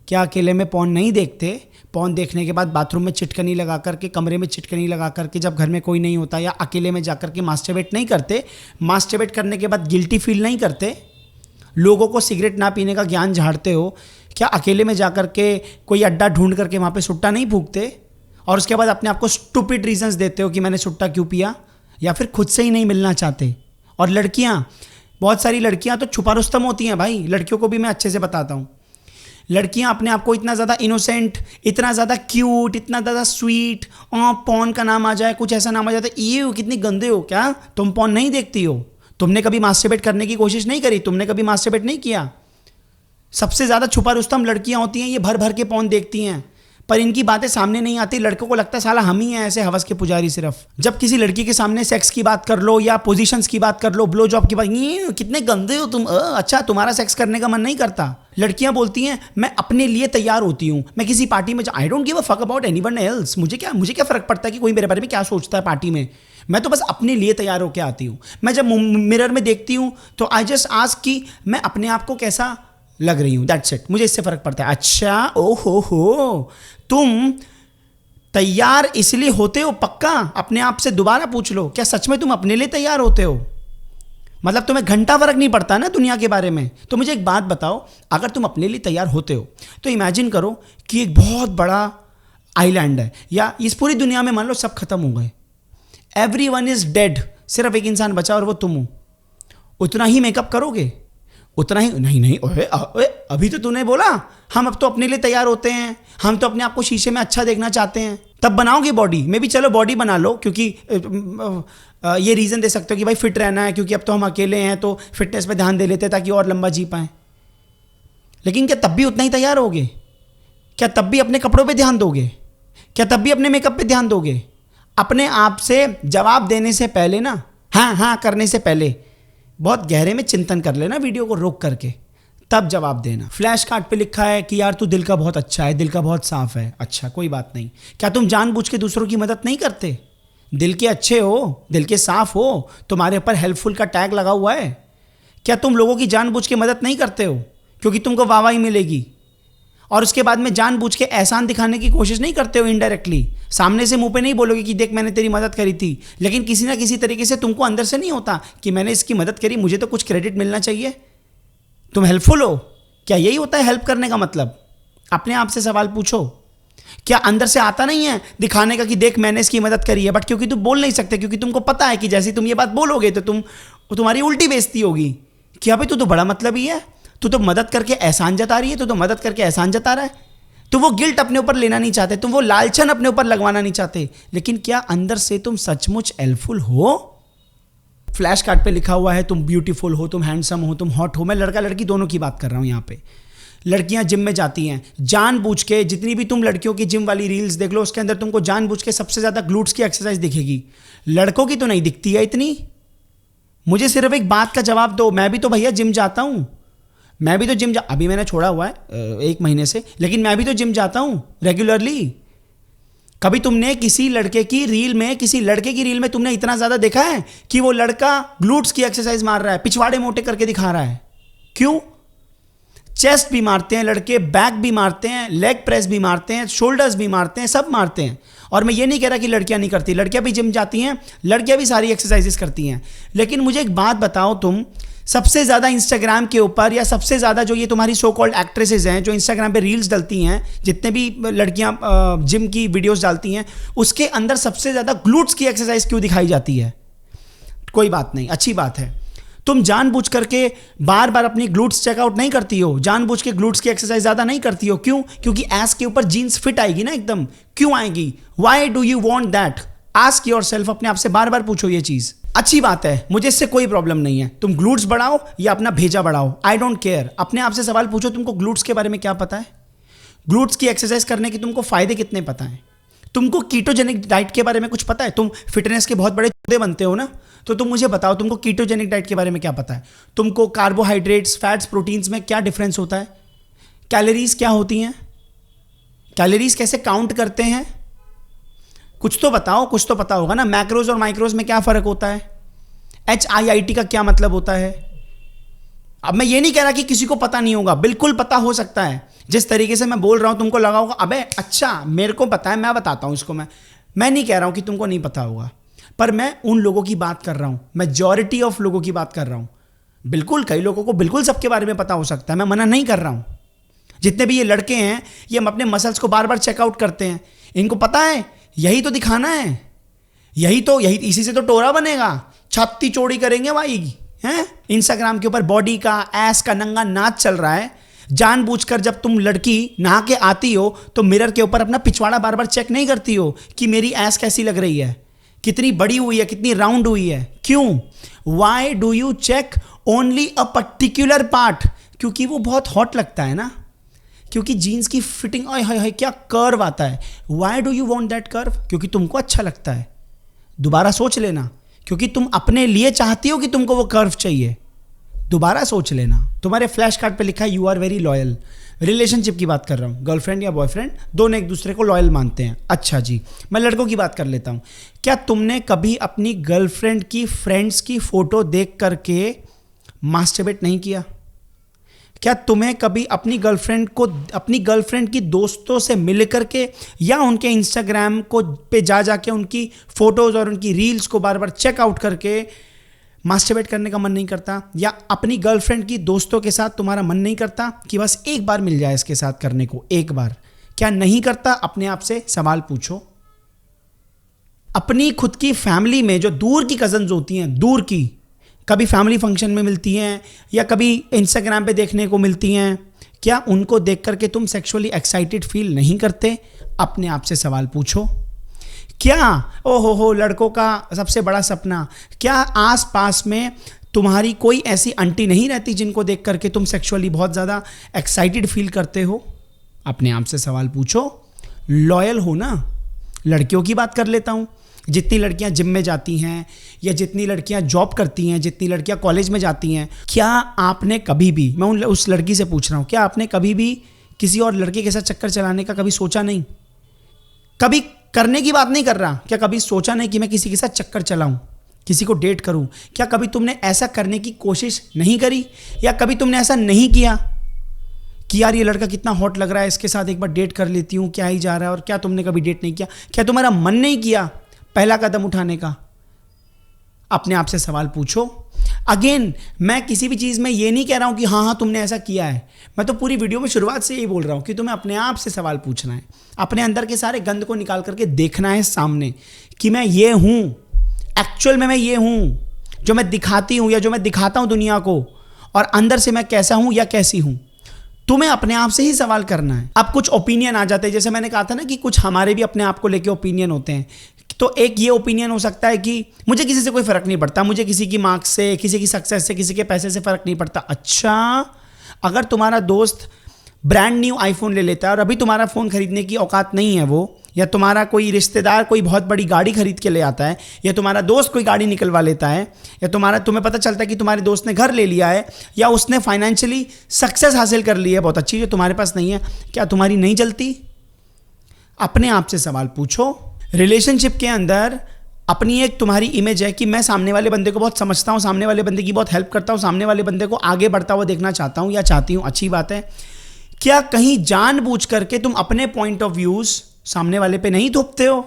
क्या अकेले में पॉर्न नहीं देखते? पॉर्न देखने के बाद बाथरूम में चिटकनी लगा करके, कमरे में चिटकनी लगा करके, जब घर में कोई नहीं होता या अकेले में जा करके मास्टरबेट नहीं करते? मास्टरबेट करने के बाद गिल्टी फील नहीं करते? लोगों को सिगरेट ना पीने का ज्ञान झाड़ते हो? क्या अकेले में जा करके कोई अड्डा ढूंढ करके वहाँ पे सुट्टा नहीं फूंकते और उसके बाद अपने आप को स्टूपिड रीजंस देते हो कि मैंने सुट्टा क्यों पिया, या फिर खुद से ही नहीं मिलना चाहते? और लड़कियाँ, बहुत सारी लड़कियाँ तो छुपा रुस्तम होती हैं भाई। लड़कियों को भी मैं अच्छे से बताता हूँ। लड़कियाँ अपने आप को इतना ज़्यादा इनोसेंट, इतना ज़्यादा क्यूट, इतना ज़्यादा स्वीट, पॉर्न का नाम आ जाए, कुछ ऐसा नाम आ जाता है, ये कितनी गंदे हो। क्या तुम पॉर्न नहीं देखती हो? तुमने कभी मास्टरबेट करने की कोशिश नहीं करी? तुमने कभी मास्टरबेट नहीं किया? सबसे ज़्यादा छुपा रुस्तम लड़कियाँ होती हैं, ये भर भर के पॉर्न देखती हैं, पर इनकी बातें सामने नहीं आती। लड़कों को लगता है साला हम ही हैं ऐसे हवस के पुजारी सिर्फ। जब किसी लड़की के सामने सेक्स की बात कर लो या पोजीशंस की बात कर लो, ब्लो जॉब की बात, ये कितने गंदे हो तुम। अच्छा, तुम्हारा सेक्स करने का मन नहीं करता? लड़कियां बोलती हैं मैं अपने लिए तैयार होती हूँ, मैं किसी पार्टी में I don't give a fuck about anyone else. मुझे क्या फ़र्क पड़ता है कि कोई मेरे बारे में क्या सोचता है पार्टी में। मैं तो बस अपने लिए तैयार होकर आती हूँ। मैं जब मिरर में देखती हूँ तो आई जस्ट आस्क कि मैं अपने आप को कैसा लग रही हूँ, दैट्स इट। मुझे इससे फ़र्क पड़ता है। अच्छा, ओ हो, तुम तैयार इसलिए होते हो पक्का? अपने आप से दोबारा पूछ लो, क्या सच में तुम अपने लिए तैयार होते हो? मतलब तुम्हें घंटा फर्क नहीं पड़ता ना दुनिया के बारे में। तो मुझे एक बात बताओ, अगर तुम अपने लिए तैयार होते हो तो इमेजिन करो कि एक बहुत बड़ा आइलैंड है, या इस पूरी दुनिया में मान लो सब खत्म हो गए, एवरीवन इज डेड, सिर्फ एक इंसान बचा और वो तुम हो। उतना ही मेकअप करोगे? उतना ही नहीं। ओए अभी तो तूने बोला हम अब तो अपने लिए तैयार होते हैं, हम तो अपने आप को शीशे में अच्छा देखना चाहते हैं, तब बनाओगे बॉडी में भी। चलो बॉडी बना लो, क्योंकि ये रीज़न दे सकते हो कि भाई फिट रहना है, क्योंकि अब तो हम अकेले हैं तो फिटनेस पे ध्यान दे लेते हैं ताकि और लंबा जी पाएँ। लेकिन क्या तब भी उतना ही तैयार होगे? क्या तब भी अपने कपड़ों पे ध्यान दोगे? क्या तब भी अपने मेकअप पे ध्यान दोगे? अपने आप से जवाब देने से पहले ना, हाँ करने से पहले बहुत गहरे में चिंतन कर लेना, वीडियो को रोक करके, तब जवाब देना। फ्लैश कार्ड पे लिखा है कि यार तू दिल का बहुत अच्छा है, दिल का बहुत साफ है। अच्छा, कोई बात नहीं। क्या तुम जानबूझ के दूसरों की मदद नहीं करते? दिल के अच्छे हो, दिल के साफ हो, तुम्हारे ऊपर हेल्पफुल का टैग लगा हुआ है। क्या तुम लोगों की जानबूझ के मदद नहीं करते हो क्योंकि तुमको वाहवाही मिलेगी, और उसके बाद में जानबूझ के एहसान दिखाने की कोशिश नहीं करते हो इनडायरेक्टली? सामने से मुंह पे नहीं बोलोगे कि देख मैंने तेरी मदद करी थी, लेकिन किसी ना किसी तरीके से तुमको अंदर से नहीं होता कि मैंने इसकी मदद करी, मुझे तो कुछ क्रेडिट मिलना चाहिए, तुम हेल्पफुल हो। क्या यही होता है हेल्प करने का मतलब? अपने आप से सवाल पूछो। क्या अंदर से आता नहीं है दिखाने का कि देख मैंने इसकी मदद करी है, बट क्योंकि तुम बोल नहीं सकते, क्योंकि तुमको पता है कि जैसे तुम ये बात बोलोगे तो तुम्हारी उल्टी बेइज्जती होगी कि अबे तू तो बड़ा मतलब ही है, तू तो मदद करके एहसान जता रही है, तू तो मदद करके एहसान जता रहा है। तुम वो गिल्ट अपने ऊपर लेना नहीं चाहते, तुम वो लालचन अपने ऊपर लगवाना नहीं चाहते, लेकिन क्या अंदर से तुम सचमुच हेल्पफुल हो? फ्लैश कार्ड पे लिखा हुआ है तुम ब्यूटीफुल हो, तुम हैंडसम हो, तुम हॉट हो। मैं लड़का लड़की दोनों की बात कर रहा हूँ यहाँ पे। लड़कियां जिम में जाती हैं जानबूझ के, जितनी भी तुम लड़कियों की जिम वाली रील्स देख लो उसके अंदर तुमको जानबूझ के सबसे ज़्यादा ग्लूट्स की एक्सरसाइज दिखेगी। लड़कों की तो नहीं दिखती है इतनी। मुझे सिर्फ एक बात का जवाब दो, मैं भी तो भैया जिम जाता हूँ, मैं भी तो जिम अभी मैंने छोड़ा हुआ है 1 महीने से, लेकिन मैं भी तो जिम जाता हूँ रेगुलरली। कभी तुमने किसी लड़के की रील में तुमने इतना ज्यादा देखा है कि वो लड़का ग्लूट्स की एक्सरसाइज मार रहा है, पिछवाड़े मोटे करके दिखा रहा है? क्यों? चेस्ट भी मारते हैं लड़के, बैक भी मारते हैं, लेग प्रेस भी मारते हैं, शोल्डर्स भी मारते हैं, सब मारते हैं। और मैं ये नहीं कह रहा कि लड़कियां नहीं करती, लड़कियां भी जिम जाती हैं, लड़कियां भी सारी एक्सरसाइजेस करती हैं। लेकिन मुझे एक बात बताओ, तुम सबसे ज़्यादा इंस्टाग्राम के ऊपर या सबसे ज़्यादा जो ये तुम्हारी सो कॉल्ड एक्ट्रेसेस हैं जो इंस्टाग्राम पे रील्स डालती हैं, जितने भी लड़कियां जिम की वीडियोस डालती हैं, उसके अंदर सबसे ज़्यादा ग्लूट्स की एक्सरसाइज क्यों दिखाई जाती है? कोई बात नहीं, अच्छी बात है। तुम जानबूझ करके बार बार अपनी ग्लूट्स चेकआउट नहीं करती हो, जानबूझ के ग्लूट्स की एक्सरसाइज ज़्यादा नहीं करती हो। क्यों? क्योंकि एस के ऊपर जीन्स फिट आएगी ना एकदम। क्यों आएगी? Y do you want that? Ask yourself, अपने आप से बार बार पूछो ये चीज़। अच्छी बात है, मुझे इससे कोई प्रॉब्लम नहीं है, तुम ग्लूट्स बढ़ाओ या अपना भेजा बढ़ाओ, आई डोंट केयर। अपने आप से सवाल पूछो, तुमको ग्लूट्स के बारे में क्या पता है? ग्लूट्स की एक्सरसाइज करने के तुमको फायदे कितने पता है? तुमको कीटोजेनिक डाइट के बारे में कुछ पता है? तुम फिटनेस के बहुत बड़े चूते बनते हो ना, तो तुम मुझे बताओ तुमको कीटोजेनिक डाइट के बारे में क्या पता है? तुमको कार्बोहाइड्रेट्स, फैट्स, प्रोटीन्स में क्या डिफरेंस होता है? कैलोरीज क्या होती हैं? कैलोरीज कैसे काउंट करते हैं? कुछ तो बताओ, कुछ तो पता होगा ना। मैक्रोज और माइक्रोज में क्या फर्क होता है? HIIT का क्या मतलब होता है? अब मैं ये नहीं कह रहा कि किसी को पता नहीं होगा, बिल्कुल पता हो सकता है। जिस तरीके से मैं बोल रहा हूं तुमको लगा होगा अबे अच्छा मेरे को पता है, मैं बताता हूं इसको। मैं नहीं कह रहा हूं कि तुमको नहीं पता होगा, पर मैं उन लोगों की बात कर रहा हूं, मेजॉरिटी ऑफ लोगों की बात कर रहा हूं। बिल्कुल कई लोगों को बिल्कुल सबके बारे में पता हो सकता है, मैं मना नहीं कर रहा हूं। जितने भी ये लड़के हैं ये अपने मसल्स को बार बार चेकआउट करते हैं, इनको पता है यही तो दिखाना है, यही इसी से तो टोरा बनेगा, छाती चौड़ी करेंगे भाई हैं। इंस्टाग्राम के ऊपर बॉडी का, एस का नंगा नाच चल रहा है। जानबूझकर जब तुम लड़की नहा के आती हो तो मिरर के ऊपर अपना पिछवाड़ा बार बार चेक नहीं करती हो कि मेरी एस कैसी लग रही है, कितनी बड़ी हुई है, कितनी राउंड हुई है। क्यों? Why do you check only a particular part? क्योंकि वो बहुत हॉट लगता है ना, क्योंकि जीन्स की फिटिंग आय हाय हाय क्या कर्व आता है। Y do you want that curve? क्योंकि तुमको अच्छा लगता है। दोबारा सोच लेना, क्योंकि तुम अपने लिए चाहती हो कि तुमको वो कर्व चाहिए। दोबारा सोच लेना। तुम्हारे फ्लैश कार्ड पे लिखा है you are very loyal. Relationship की बात कर रहा हूँ, गर्लफ्रेंड या बॉयफ्रेंड, दोनों एक दूसरे को लॉयल मानते हैं। अच्छा जी, मैं लड़कों की बात कर लेता हूँ। क्या तुमने कभी अपनी गर्लफ्रेंड की फ्रेंड्स की फोटो देख करके मास्टरबेट नहीं किया? क्या तुम्हें कभी अपनी गर्लफ्रेंड की दोस्तों से मिल करके या उनके इंस्टाग्राम को पे जाके उनकी फोटोज और उनकी रील्स को बार बार चेकआउट करके मास्टरबेट करने का मन नहीं करता? या अपनी गर्लफ्रेंड की दोस्तों के साथ तुम्हारा मन नहीं करता कि बस एक बार मिल जाए इसके साथ करने को, एक बार? क्या नहीं करता? अपने आप से सवाल पूछो। अपनी खुद की फैमिली में जो दूर की कजन्स होती हैं, दूर की, कभी फैमिली फंक्शन में मिलती हैं या कभी इंस्टाग्राम पे देखने को मिलती हैं, क्या उनको देख करके तुम सेक्सुअली एक्साइटेड फील नहीं करते? अपने आप से सवाल पूछो। क्या हो लड़कों का सबसे बड़ा सपना, क्या आस पास में तुम्हारी कोई ऐसी आंटी नहीं रहती जिनको देख करके तुम सेक्सुअली बहुत ज़्यादा एक्साइटेड फील करते हो? अपने आप से सवाल पूछो। लॉयल हो ना। लड़कियों की बात कर लेता हूँ। जितनी लड़कियां जिम में जाती हैं या जितनी लड़कियां जॉब करती हैं, जितनी लड़कियां कॉलेज में जाती हैं, क्या आपने कभी भी, मैं उस लड़की से पूछ रहा हूँ, क्या आपने कभी भी किसी और लड़के के साथ चक्कर चलाने का कभी सोचा नहीं? कभी करने की बात नहीं कर रहा, क्या कभी सोचा नहीं कि मैं किसी के साथ चक्कर चलाऊं, किसी को डेट करूं? क्या कभी तुमने ऐसा करने की कोशिश नहीं करी? या कभी तुमने ऐसा नहीं किया कि यार ये लड़का कितना हॉट लग रहा है, इसके साथ एक बार डेट कर लेती हूँ, क्या ही जा रहा है? और क्या तुमने कभी डेट नहीं किया? क्या तुम्हारा मन नहीं किया पहला कदम उठाने का? अपने आप से सवाल पूछो। अगेन, मैं किसी भी चीज़ में ये नहीं कह रहा हूँ कि हाँ तुमने ऐसा किया है। मैं तो पूरी वीडियो में शुरुआत से यही बोल रहा हूँ कि तुम्हें अपने आप से सवाल पूछना है, अपने अंदर के सारे गंद को निकाल करके देखना है सामने कि मैं ये हूँ, एक्चुअल में मैं ये हूँ जो मैं दिखाती हूँ या जो मैं दिखाता हूँ दुनिया को, और अंदर से मैं कैसा हूँ या कैसी हूँ। तुम्हें अपने आप से ही सवाल करना है। अब कुछ ओपिनियन आ जाते हैं, जैसे मैंने कहा था ना कि कुछ हमारे भी अपने आप को लेके ओपिनियन होते हैं। तो एक ये ओपिनियन हो सकता है कि मुझे किसी से कोई फर्क नहीं पड़ता, मुझे किसी की मार्क्स से, किसी की सक्सेस से, किसी के पैसे से फर्क नहीं पड़ता। अच्छा, अगर तुम्हारा दोस्त ब्रांड न्यू आईफोन ले लेता है और अभी तुम्हारा फ़ोन खरीदने की औकात नहीं है वो, या तुम्हारा कोई रिश्तेदार कोई बहुत बड़ी गाड़ी खरीद के ले आता है, या तुम्हारा दोस्त कोई गाड़ी निकलवा लेता है, या तुम्हें पता चलता है कि तुम्हारे दोस्त ने घर ले लिया है, या उसने फाइनेंशियली सक्सेस हासिल कर ली है बहुत अच्छी जो तुम्हारे पास नहीं है, क्या तुम्हारी नहीं जलती? अपने आप से सवाल पूछो। रिलेशनशिप के अंदर अपनी एक तुम्हारी इमेज है कि मैं सामने वाले बंदे को बहुत समझता हूँ, सामने वाले बंदे की बहुत हेल्प करता हूँ, सामने वाले बंदे को आगे बढ़ता हुआ देखना चाहता हूँ या चाहती हूँ, अच्छी बात है। क्या कहीं जानबूझ करके तुम अपने पॉइंट ऑफ व्यूज सामने वाले पे नहीं थोपते हो?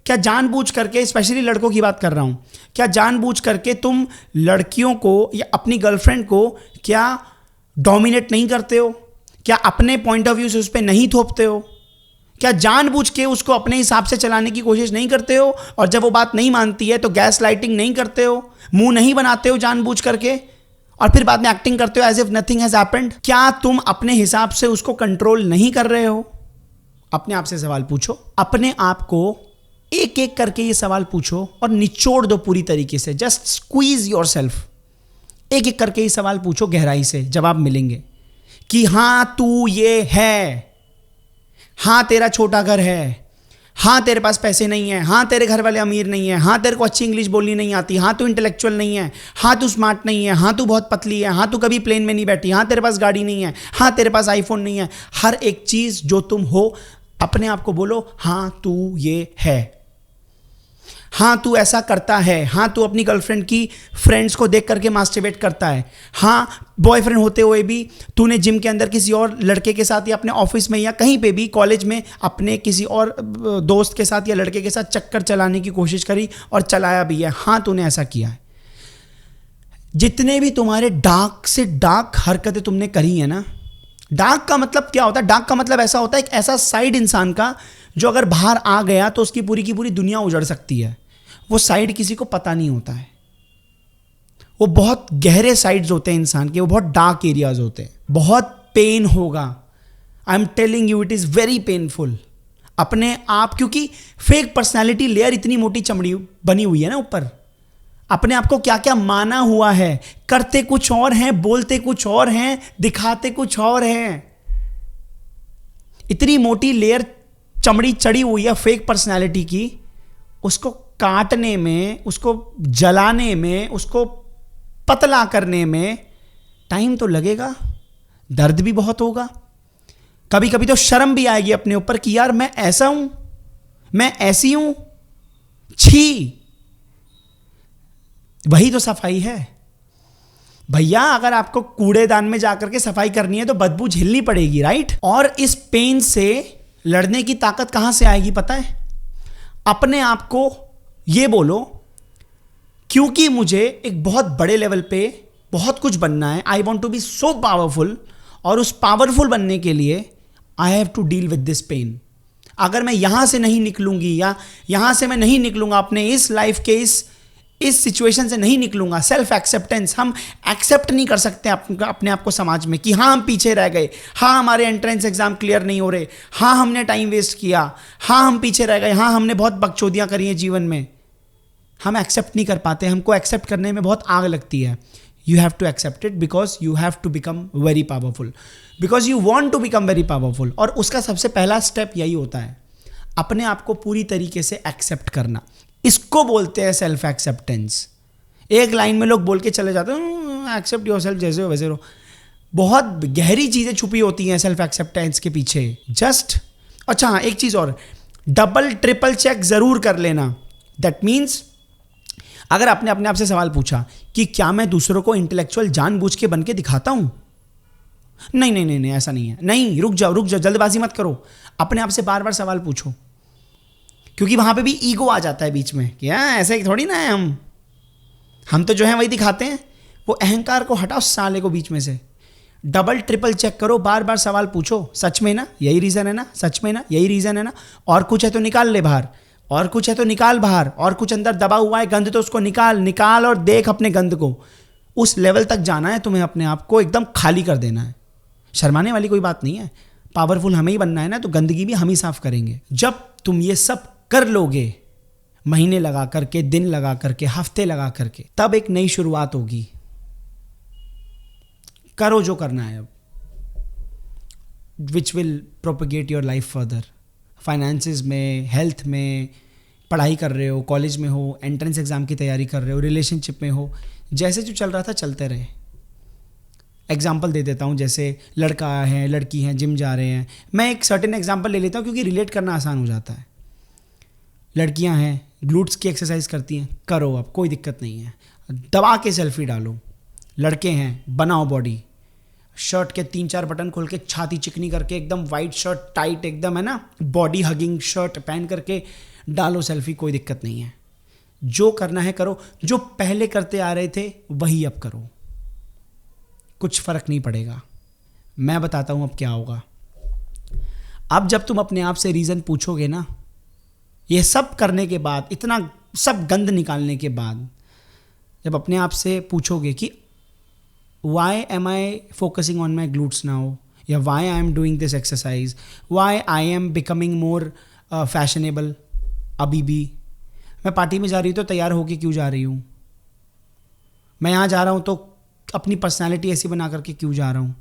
क्या जानबूझ करके, स्पेशली लड़कों की बात कर रहा हूँ, क्या जानबूझ करके तुम लड़कियों को या अपनी गर्लफ्रेंड को क्या डोमिनेट नहीं करते हो? क्या अपने पॉइंट ऑफ व्यू से उस पर नहीं थोपते हो? क्या जानबूझ के उसको अपने हिसाब से चलाने की कोशिश नहीं करते हो? और जब वो बात नहीं मानती है तो गैस लाइटिंग नहीं करते हो, मुंह नहीं बनाते हो जानबूझ करके, और फिर बाद में एक्टिंग करते हो as if nothing has happened? क्या तुम अपने हिसाब से उसको कंट्रोल नहीं कर रहे हो? अपने आप से सवाल पूछो। अपने आप को एक एक करके ये सवाल पूछो और निचोड़ दो पूरी तरीके से। Just squeeze your self. एक एक करके ये सवाल पूछो, गहराई से जवाब मिलेंगे कि हाँ तू ये है, हाँ तेरा छोटा घर है, हाँ तेरे पास पैसे नहीं है, हाँ तेरे घर वाले अमीर नहीं है, हाँ तेरे को अच्छी इंग्लिश बोलनी नहीं आती, हाँ तू इंटेलेक्चुअल नहीं है, हाँ तू स्मार्ट नहीं है, हाँ तू बहुत पतली है, हाँ तू कभी प्लेन में नहीं बैठी, हाँ तेरे पास गाड़ी नहीं है, हाँ तेरे पास आईफोन नहीं है। हर एक चीज जो तुम हो अपने आप को बोलो हाँ तू ये है, हाँ तू ऐसा करता है, हाँ तू अपनी गर्लफ्रेंड की फ्रेंड्स को देख करके मास्टरबेट करता है, हाँ बॉयफ्रेंड होते हुए भी तूने जिम के अंदर किसी और लड़के के साथ या अपने ऑफिस में या कहीं पे भी कॉलेज में अपने किसी और दोस्त के साथ या लड़के के साथ चक्कर चलाने की कोशिश करी और चलाया भी है, हाँ तूने ऐसा किया है। जितने भी तुम्हारे डार्क से डार्क हरकतें तुमने करी है ना, डार्क का मतलब क्या होता है? डार्क का मतलब ऐसा होता है एक ऐसा साइड इंसान का जो अगर बाहर आ गया तो उसकी पूरी की पूरी दुनिया उजड़ सकती है। वो साइड किसी को पता नहीं होता है। वो बहुत गहरे साइड्स होते हैं इंसान के, वो बहुत डार्क एरियाज होते हैं। बहुत पेन होगा, I am telling you, it is very painful. अपने आप, क्योंकि फेक पर्सनैलिटी लेयर इतनी मोटी चमड़ी बनी हुई है ना ऊपर, अपने आप को क्या क्या माना हुआ है, करते कुछ और हैं, बोलते कुछ और हैं, दिखाते कुछ और हैं। इतनी मोटी लेयर चमड़ी चढ़ी हुई है फेक पर्सनैलिटी की, उसको काटने में, उसको जलाने में, उसको पतला करने में टाइम तो लगेगा, दर्द भी बहुत होगा, कभी कभी तो शर्म भी आएगी अपने ऊपर कि यार मैं ऐसा हूं, मैं ऐसी हूं, छी। वही तो सफाई है भैया। अगर आपको कूड़ेदान में जाकर के सफाई करनी है तो बदबू झेलनी पड़ेगी, राइट? और इस पेन से लड़ने की ताकत कहां से आएगी पता है? अपने आप को ये बोलो, क्योंकि मुझे एक बहुत बड़े लेवल पे बहुत कुछ बनना है, I want to be so powerful, और उस पावरफुल बनने के लिए I have to deal with this pain. अगर मैं यहां से नहीं निकलूंगी या यहां से मैं नहीं निकलूंगा, अपने इस लाइफ के इस सिचुएशन से नहीं निकलूंगा, सेल्फ एक्सेप्टेंस, हम एक्सेप्ट नहीं कर सकते अपने आप को समाज में कि हाँ हम पीछे रह गए, हाँ हमारे एंट्रेंस एग्जाम क्लियर नहीं हो रहे, हाँ हमने टाइम वेस्ट किया, हाँ हम पीछे रह गए, हाँ हमने बहुत बकचोदियां करी हैं जीवन में। हम एक्सेप्ट नहीं कर पाते, हमको एक्सेप्ट करने में बहुत आग लगती है। You have to accept it because you have to become very powerful, because you want to become very powerful. और उसका सबसे पहला स्टेप यही होता है, अपने आप को पूरी तरीके से एक्सेप्ट करना। इसको बोलते हैं सेल्फ एक्सेप्टेंस। एक लाइन में लोग बोल के चले जाते हैं एक्सेप्ट योरसेल्फ, जैसे हो वैसे रहो। बहुत गहरी चीजें छुपी होती हैं सेल्फ एक्सेप्टेंस के पीछे। जस्ट अच्छा हाँ, एक चीज और, डबल ट्रिपल चेक जरूर कर लेना। दैट मीन्स अगर आपने अपने आप से सवाल पूछा कि क्या मैं दूसरों को इंटेलेक्चुअल जानबूझ के बन के दिखाता हूं? नहीं नहीं नहीं नहीं, ऐसा नहीं है। नहीं, रुक जाओ रुक जाओ, जल्दबाजी मत करो। अपने आप से बार बार सवाल पूछो, क्योंकि वहां पे भी ईगो आ जाता है बीच में कि हाँ ऐसे थोड़ी ना है, हम तो जो है वही दिखाते हैं। वो अहंकार को हटाओ साले को बीच में से। डबल ट्रिपल चेक करो, बार बार सवाल पूछो, सच में ना यही रीजन है ना, सच में ना यही रीजन है ना, और कुछ है तो निकाल ले बाहर, और कुछ है तो निकाल बाहर, और कुछ अंदर दबा हुआ है गंद तो उसको निकाल निकाल और देख अपने गंद को। उस लेवल तक जाना है तुम्हें, अपने आप को एकदम खाली कर देना है। शर्माने वाली कोई बात नहीं है, पावरफुल हमें ही बनना है ना, तो गंदगी भी हम ही साफ करेंगे। जब तुम ये सब कर लोगे, महीने लगा करके, दिन लगा करके, हफ्ते लगा करके, तब एक नई शुरुआत होगी। करो जो करना है अब, which will propagate your life further. Finances में, हेल्थ में, पढ़ाई कर रहे हो, कॉलेज में हो, एंट्रेंस एग्जाम की तैयारी कर रहे हो, रिलेशनशिप में हो, जैसे जो चल रहा था चलते रहे। एग्जाम्पल दे देता हूँ, जैसे लड़का है, लड़की हैं, जिम जा रहे हैं, मैं एक सर्टेन एग्जाम्पल ले लेता हूँ क्योंकि रिलेट करना आसान हो जाता है। लड़कियाँ हैं, ग्लूट्स की एक्सरसाइज करती हैं, करो, अब कोई दिक्कत नहीं है, दबा के सेल्फी डालो। लड़के हैं, बनाओ बॉडी, शर्ट के 3-4 बटन खोल के, छाती चिकनी करके, एकदम वाइट शर्ट टाइट एकदम, है ना, बॉडी हगिंग शर्ट पहन करके डालो सेल्फी, कोई दिक्कत नहीं है। जो करना है करो, जो पहले करते आ रहे थे वही अब करो, कुछ फर्क नहीं पड़ेगा। मैं बताता हूं अब क्या होगा। अब जब तुम अपने आप से रीजन पूछोगे ना, ये सब करने के बाद, इतना सब गंद निकालने के बाद, जब अपने आप से पूछोगे कि why am I focusing on my glutes now, या why I am doing this exercise, why I am becoming more fashionable, अभी भी मैं पार्टी में जा रही हूँ तो तैयार होके क्यों जा रही हूँ, मैं यहाँ जा रहा हूँ तो अपनी पर्सनैलिटी ऐसी बना करके क्यों जा रहा हूँ,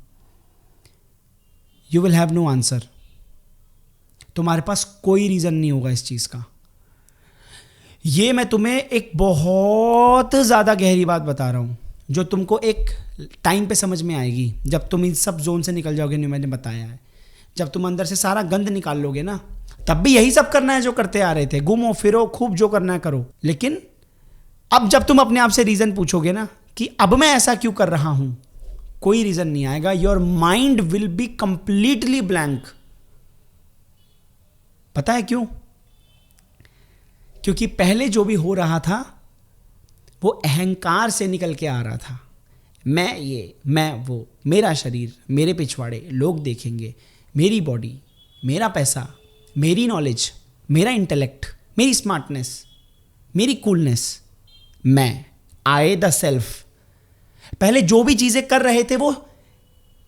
you will have no answer. तुम्हारे पास कोई रीज़न नहीं होगा इस चीज़ का। ये मैं तुम्हें एक बहुत ज़्यादा गहरी बात बता रहा हूँ जो तुमको एक टाइम पे समझ में आएगी, जब तुम इन सब जोन से निकल जाओगे। नहीं, मैंने बताया है, जब तुम अंदर से सारा गंद निकाल लोगे ना, तब भी यही सब करना है जो करते आ रहे थे, घूमो फिरो खूब, जो करना है करो। लेकिन अब जब तुम अपने आप से रीज़न पूछोगे ना कि अब मैं ऐसा क्यों कर रहा हूँ, कोई रीज़न नहीं आएगा। Your mind will be completely blank. पता है क्यों? क्योंकि पहले जो भी हो रहा था वो अहंकार से निकल के आ रहा था। मैं ये, मैं वो, मेरा शरीर, मेरे पिछवाड़े, लोग देखेंगे, मेरी बॉडी, मेरा पैसा, मेरी नॉलेज, मेरा इंटेलेक्ट, मेरी स्मार्टनेस, मेरी कूलनेस, मैं, आई द सेल्फ। पहले जो भी चीजें कर रहे थे वो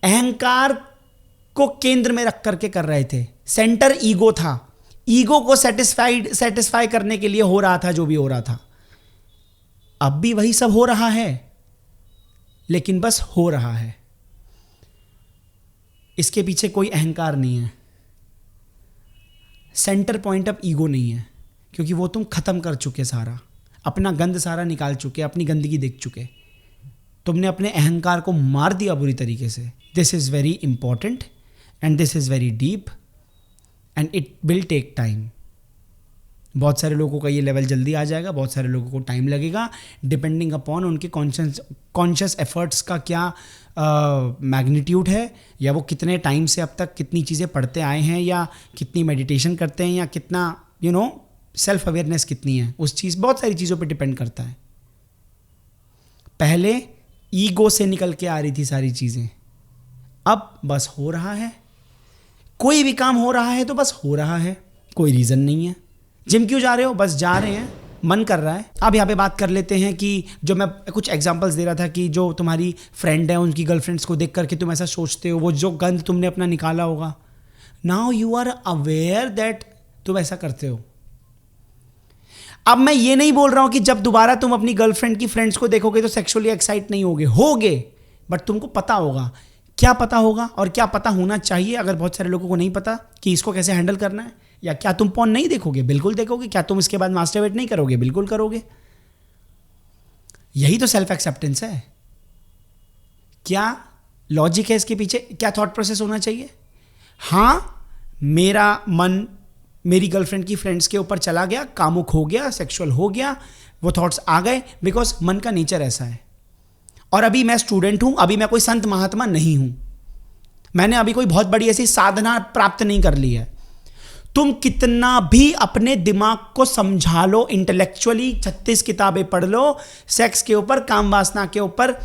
अहंकार को केंद्र में रख करके कर रहे थे। सेंटर ईगो था, ईगो को सेटिस्फाई करने के लिए हो रहा था जो भी हो रहा था। अब भी वही सब हो रहा है, लेकिन बस हो रहा है, इसके पीछे कोई अहंकार नहीं है। सेंटर पॉइंट अब ईगो नहीं है, क्योंकि वो तुम खत्म कर चुके, सारा अपना गंद सारा निकाल चुके, अपनी गंदगी देख चुके, तुमने अपने अहंकार को मार दिया बुरी तरीके से। This is very important and this is very deep and it will take time. बहुत सारे लोगों का ये लेवल जल्दी आ जाएगा, बहुत सारे लोगों को टाइम लगेगा, डिपेंडिंग अपॉन उनके कॉन्शियस एफर्ट्स का क्या मैग्नीट्यूड है, या वो कितने टाइम से अब तक कितनी चीज़ें पढ़ते आए हैं, या कितनी मेडिटेशन करते हैं, या कितना सेल्फ अवेयरनेस कितनी है, उस चीज़, बहुत सारी चीज़ों पे डिपेंड करता है। पहले ईगो से निकल के आ रही थी सारी चीज़ें, अब बस हो रहा है। कोई भी काम हो रहा है तो बस हो रहा है, कोई रीज़न नहीं है। जिम क्यों जा रहे हो? बस जा रहे हैं, मन कर रहा है। अब यहाँ पे बात कर लेते हैं कि जो मैं कुछ एग्जांपल्स दे रहा था कि जो तुम्हारी फ्रेंड है उनकी गर्लफ्रेंड्स को देख करके तुम ऐसा सोचते हो, वो जो गंद तुमने अपना निकाला होगा, now you are aware that तुम ऐसा करते हो। अब मैं ये नहीं बोल रहा हूँ कि जब दोबारा तुम अपनी गर्लफ्रेंड की फ्रेंड्स को देखोगे तो सेक्सुअली एक्साइट नहीं होगे, बट तुमको पता होगा। क्या पता होगा और क्या पता होना चाहिए? अगर बहुत सारे लोगों को नहीं पता कि इसको कैसे हैंडल करना है, या क्या तुम पॉर्न नहीं देखोगे? बिल्कुल देखोगे। क्या तुम इसके बाद मास्टरबेट नहीं करोगे? बिल्कुल करोगे। यही तो सेल्फ एक्सेप्टेंस है। क्या लॉजिक है इसके पीछे? क्या थॉट प्रोसेस होना चाहिए? हाँ, मेरा मन मेरी गर्लफ्रेंड की फ्रेंड्स के ऊपर चला गया, कामुक हो गया, सेक्सुअल हो गया, वो थॉट्स आ गए, बिकॉज मन का नेचर ऐसा है। और अभी मैं स्टूडेंट हूं, अभी मैं कोई संत महात्मा नहीं हूं, मैंने अभी कोई बहुत बड़ी ऐसी साधना प्राप्त नहीं कर ली है। तुम कितना भी अपने दिमाग को समझा लो इंटेलेक्चुअली, 36 किताबें पढ़ लो सेक्स के ऊपर, काम वासना के ऊपर,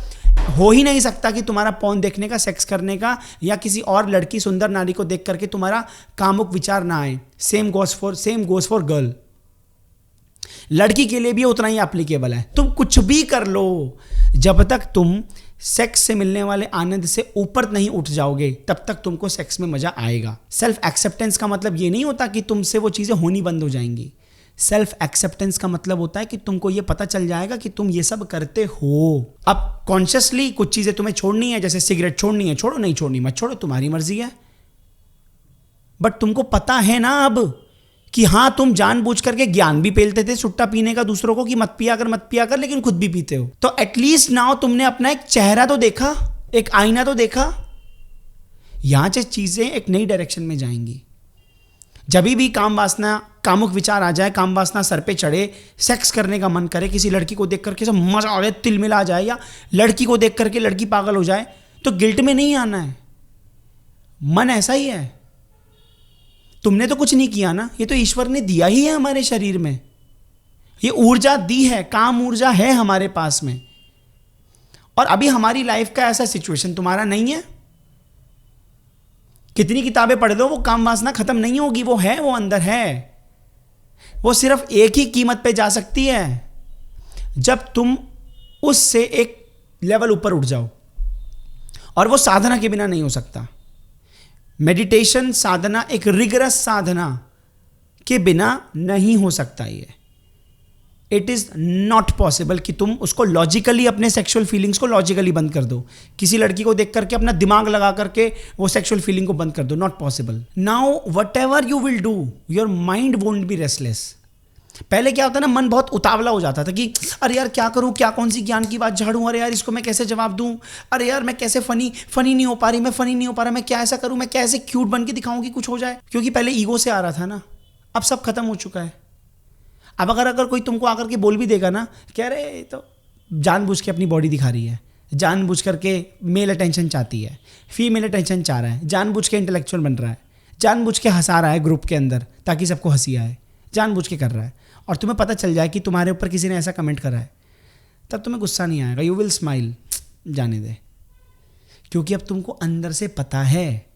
हो ही नहीं सकता कि तुम्हारा पॉर्न देखने का, सेक्स करने का, या किसी और लड़की सुंदर नारी को देख करके तुम्हारा कामुक विचार ना आए। Same goes for girl. लड़की के लिए भी उतना ही एप्लीकेबल है। तुम कुछ भी कर लो, जब तक तुम सेक्स से मिलने वाले आनंद से ऊपर नहीं उठ जाओगे, तब तक तुमको सेक्स में मजा आएगा। सेल्फ एक्सेप्टेंस का मतलब ये नहीं होता कि तुमसे वो चीजें होनी बंद हो जाएंगी। सेल्फ एक्सेप्टेंस का मतलब होता है कि तुमको ये पता चल जाएगा कि तुम ये सब करते हो। अब कॉन्शियसली कुछ चीजें तुम्हें छोड़नी है, जैसे सिगरेट छोड़नी है, छोड़ो, नहीं छोड़नी मत छोड़ो, तुम्हारी मर्जी है। बट तुमको पता है ना अब कि हाँ, तुम जानबूझ करके ज्ञान भी पेलते थे सुट्टा पीने का दूसरों को कि मत पिया कर, लेकिन खुद भी पीते हो। तो एटलीस्ट नाउ तुमने अपना एक चेहरा तो देखा एक आईना तो देखा। यहां से चीजें एक नई डायरेक्शन में जाएंगी। जब भी काम वासना, कामुक विचार आ जाए, काम वासना सर पे चढ़े, सेक्स करने का मन करे, किसी लड़की को देख करके सब मजा आ जाए, तिल मिला जाए, या लड़की को देख करके लड़की पागल हो जाए, तो गिल्ट में नहीं आना है। मन ऐसा ही है, तुमने तो कुछ नहीं किया ना, ये तो ईश्वर ने दिया ही है हमारे शरीर में, ये ऊर्जा दी है, काम ऊर्जा है हमारे पास में। और अभी हमारी लाइफ का ऐसा सिचुएशन तुम्हारा नहीं है। कितनी किताबें पढ़ लो, वो काम वासना खत्म नहीं होगी, वो है, वो अंदर है। वो सिर्फ एक ही कीमत पे जा सकती है, जब तुम उससे एक लेवल ऊपर उठ जाओ, और वो साधना के बिना नहीं हो सकता। मेडिटेशन साधना, एक रिगरस साधना के बिना नहीं हो सकता। ये इट इज नॉट पॉसिबल कि तुम उसको लॉजिकली, अपने सेक्सुअल फीलिंग्स को लॉजिकली बंद कर दो, किसी लड़की को देख करके अपना दिमाग लगा करके वो सेक्सुअल फीलिंग को बंद कर दो। Not possible. Now what ever you will do, your mind won't be restless. पहले क्या होता ना, मन बहुत उतावला हो जाता था कि अरे यार क्या करूं, क्या कौन सी ज्ञान की बात झाड़ूं, अरे यार इसको मैं कैसे जवाब दूं, अरे यार मैं कैसे फनी नहीं हो पा रही, मैं फनी नहीं हो पा रहा, मैं क्या ऐसा करूं, मैं कैसे क्यूट बन के दिखाऊं कि कुछ हो जाए। क्योंकि पहले ईगो से आ रहा था ना, अब सब खत्म हो चुका है। अब अगर कोई तुमको आकर के बोल भी देगा ना, कह रहे तो जानबूझ के अपनी बॉडी दिखा रही है, जानबूझ करके मेल अटेंशन चाहती है, फीमेल अटेंशन चाह रहा है, जानबूझ के इंटेलेक्चुअल बन रहा है, जानबूझ के हंसा रहा है ग्रुप के अंदर ताकि सबको हंसी आए, जानबूझ के कर रहा है, और तुम्हें पता चल जाए कि तुम्हारे ऊपर किसी ने ऐसा कमेंट करा है, तब तुम्हें गुस्सा नहीं आएगा, यू विल स्माइल, जाने दे। क्योंकि अब तुमको अंदर से पता है।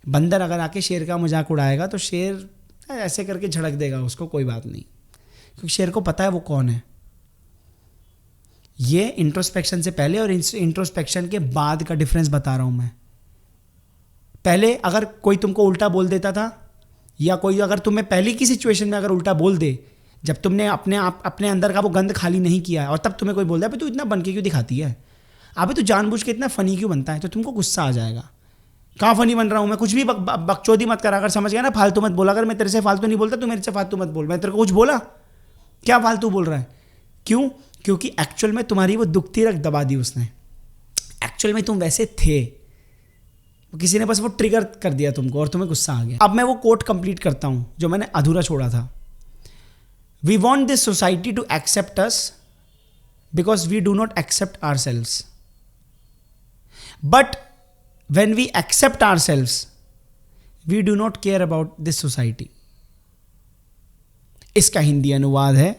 बंदर अगर आके शेर का मजाक उड़ाएगा तो शेर ऐसे करके झड़क देगा उसको, कोई बात नहीं, क्योंकि शेर को पता है वो कौन है। ये इंट्रोस्पेक्शन से पहले और इंट्रोस्पेक्शन के बाद का डिफरेंस बता रहा हूं मैं। पहले अगर कोई तुमको उल्टा बोल देता था, या कोई अगर तुम्हें पहले की सिचुएशन में अगर उल्टा बोल दे, जब तुमने अपने अंदर का वो गंद खाली नहीं किया है, और तब तुम्हें कोई बोल दे तू इतना बन के क्यों दिखाती है, अबे तू जानबूझ के इतना फनी क्यों बनता है, तो तुमको गुस्सा आ जाएगा। कहाँ फनी बन रहा हूँ मैं, कुछ भी बकचोदी मत करा, अगर समझ गया ना, फालतू मत बोला। अगर मैं तेरे से फालतू नहीं बोलता, तू मेरे से फालतू मत बोल। मैं तेरे को कुछ बोला क्या, फालतू बोल रहा है क्यों? क्योंकि एक्चुअल में तुम्हारी वो दुखती रख दबा दी उसने। एक्चुअल में तुम वैसे थे, किसी ने बस वो ट्रिगर कर दिया तुमको और तुम्हें गुस्सा आ गया। अब मैं वो कोट कंप्लीट करता हूं जो मैंने अधूरा छोड़ा था। We want this society to accept us because we do not accept ourselves, but when we accept ourselves we do not care about this society. इसका हिंदी अनुवाद है,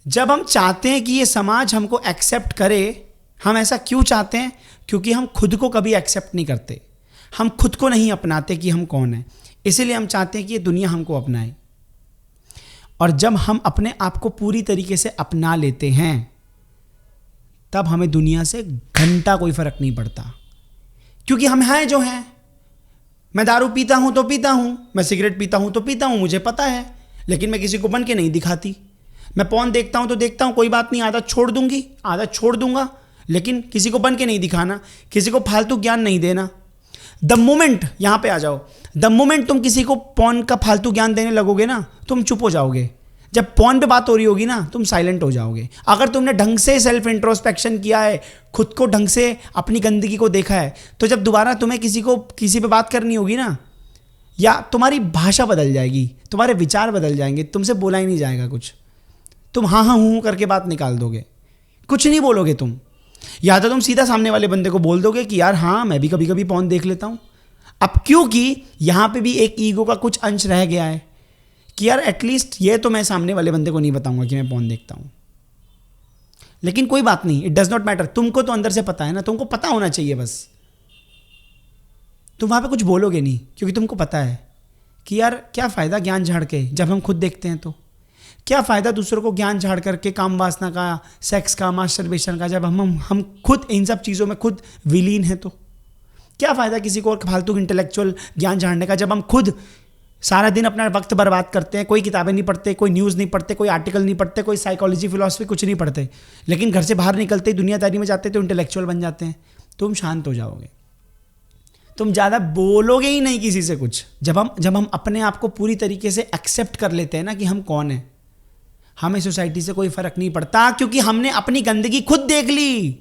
जब हम चाहते हैं कि ये समाज हमको एक्सेप्ट करे, हम ऐसा क्यों चाहते हैं? क्योंकि हम खुद को कभी एक्सेप्ट नहीं करते, हम खुद को नहीं अपनाते कि हम कौन हैं, इसीलिए हम चाहते हैं कि ये दुनिया हमको अपनाए। और जब हम अपने आप को पूरी तरीके से अपना लेते हैं, तब हमें दुनिया से घंटा कोई फर्क नहीं पड़ता, क्योंकि हम हैं जो हैं। मैं दारू पीता हूं तो पीता हूं, मैं सिगरेट पीता हूं तो पीता हूं, मुझे पता है, लेकिन मैं किसी को बन के नहीं दिखाती। मैं पॉर्न देखता हूं तो देखता हूं, कोई बात नहीं, आदत छोड़ दूंगी, आदत छोड़ दूंगा, लेकिन किसी को बन के नहीं दिखाना, किसी को फालतू ज्ञान नहीं देना। द मोमेंट, यहां पे आ जाओ, द मोमेंट तुम किसी को पॉर्न का फालतू ज्ञान देने लगोगे ना, तुम चुप हो जाओगे। जब पॉर्न पे बात हो रही होगी ना, तुम साइलेंट हो जाओगे। अगर तुमने ढंग से सेल्फ इंट्रोस्पेक्शन किया है, खुद को ढंग से अपनी गंदगी को देखा है, तो जब दोबारा तुम्हें किसी पे बात करनी होगी ना, या तुम्हारी भाषा बदल जाएगी, तुम्हारे विचार बदल जाएंगे, तुमसे बोला ही नहीं जाएगा कुछ, तुम हाँ हाँ हूँ करके बात निकाल दोगे, कुछ नहीं बोलोगे तुम। या तो तुम सीधा सामने वाले बंदे को बोल दोगे कि यार हाँ मैं भी कभी कभी पॉर्न देख लेता हूँ। अब क्योंकि यहाँ पे भी एक ईगो का कुछ अंश रह गया है कि यार एटलीस्ट ये तो मैं सामने वाले बंदे को नहीं बताऊंगा कि मैं पॉर्न देखता हूँ। लेकिन कोई बात नहीं, इट डज नॉट मैटर, तुमको तो अंदर से पता है ना, तुमको पता होना चाहिए बस। तुम वहाँ पे कुछ बोलोगे नहीं, क्योंकि तुमको पता है कि यार क्या फ़ायदा ज्ञान झाड़ के, जब हम खुद देखते हैं तो क्या फ़ायदा दूसरों को ज्ञान झाड़ करके, काम वासना का, सेक्स का, मास्टरबेशन का, जब हम खुद इन सब चीज़ों में खुद विलीन हैं तो क्या फ़ायदा किसी को और फालतू इंटेलेक्चुअल ज्ञान झाड़ने का, जब हम खुद सारा दिन अपना वक्त बर्बाद करते हैं, कोई किताबें नहीं पढ़ते, कोई न्यूज़ नहीं पढ़ते, कोई आर्टिकल नहीं पढ़ते, कोई साइकोलॉजी फिलॉसफी कुछ नहीं पढ़ते, लेकिन घर से बाहर निकलते ही दुनियादारी में जाते तो इंटेलेक्चुअल बन जाते हैं। तुम शांत हो जाओगे, तुम ज़्यादा बोलोगे ही नहीं किसी से कुछ। जब हम अपने आप को पूरी तरीके से एक्सेप्ट कर लेते हैं ना कि हम कौन हैं, हमें सोसाइटी से कोई फर्क नहीं पड़ता, क्योंकि हमने अपनी गंदगी खुद देख ली।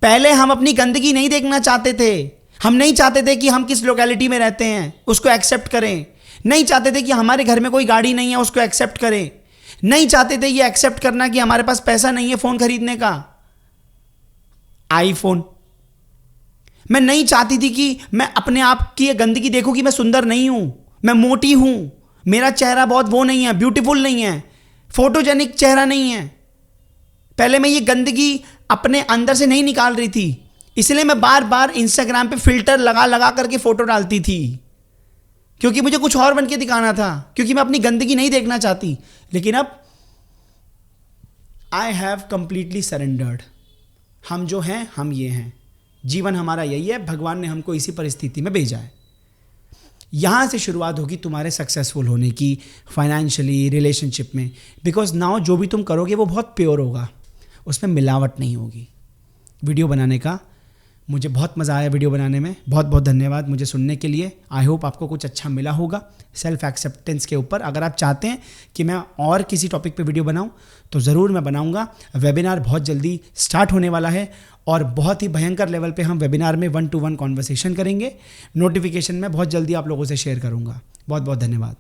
पहले हम अपनी गंदगी नहीं देखना चाहते थे। हम नहीं चाहते थे कि हम किस लोकेलिटी में रहते हैं उसको एक्सेप्ट करें, नहीं चाहते थे कि हमारे घर में कोई गाड़ी नहीं है उसको एक्सेप्ट करें, नहीं चाहते थे ये एक्सेप्ट करना कि हमारे पास पैसा नहीं है फोन खरीदने का, आईफोन। मैं नहीं चाहती थी कि मैं अपने आप की ये गंदगी देखूं कि मैं सुंदर नहीं हूं, मैं मोटी हूं, मेरा चेहरा बहुत वो नहीं है, ब्यूटीफुल नहीं है, फोटोजेनिक चेहरा नहीं है। पहले मैं ये गंदगी अपने अंदर से नहीं निकाल रही थी, इसलिए मैं बार बार इंस्टाग्राम पे फिल्टर लगा लगा करके फोटो डालती थी, क्योंकि मुझे कुछ और बन के दिखाना था, क्योंकि मैं अपनी गंदगी नहीं देखना चाहती। लेकिन अब आई हैव कंप्लीटली सरेंडर्ड। हम जो हैं हम ये हैं, जीवन हमारा यही है, भगवान ने हमको इसी परिस्थिति में भेजा है। यहाँ से शुरुआत होगी तुम्हारे सक्सेसफुल होने की, फाइनेंशियली, रिलेशनशिप में। बिकॉज नाउ जो भी तुम करोगे वो बहुत प्योर होगा, उसमें मिलावट नहीं होगी। वीडियो बनाने का मुझे बहुत मज़ा आया, वीडियो बनाने में बहुत बहुत धन्यवाद मुझे सुनने के लिए। आई होप आपको कुछ अच्छा मिला होगा सेल्फ एक्सेप्टेंस के ऊपर। अगर आप चाहते हैं कि मैं और किसी टॉपिक पे वीडियो बनाऊं तो ज़रूर मैं बनाऊंगा। वेबिनार बहुत जल्दी स्टार्ट होने वाला है और बहुत ही भयंकर लेवल पे हम वेबिनार में 1-to-1 कॉन्वर्सेशन करेंगे। नोटिफिकेशन में बहुत जल्दी आप लोगों से शेयर करूंगा। बहुत बहुत धन्यवाद।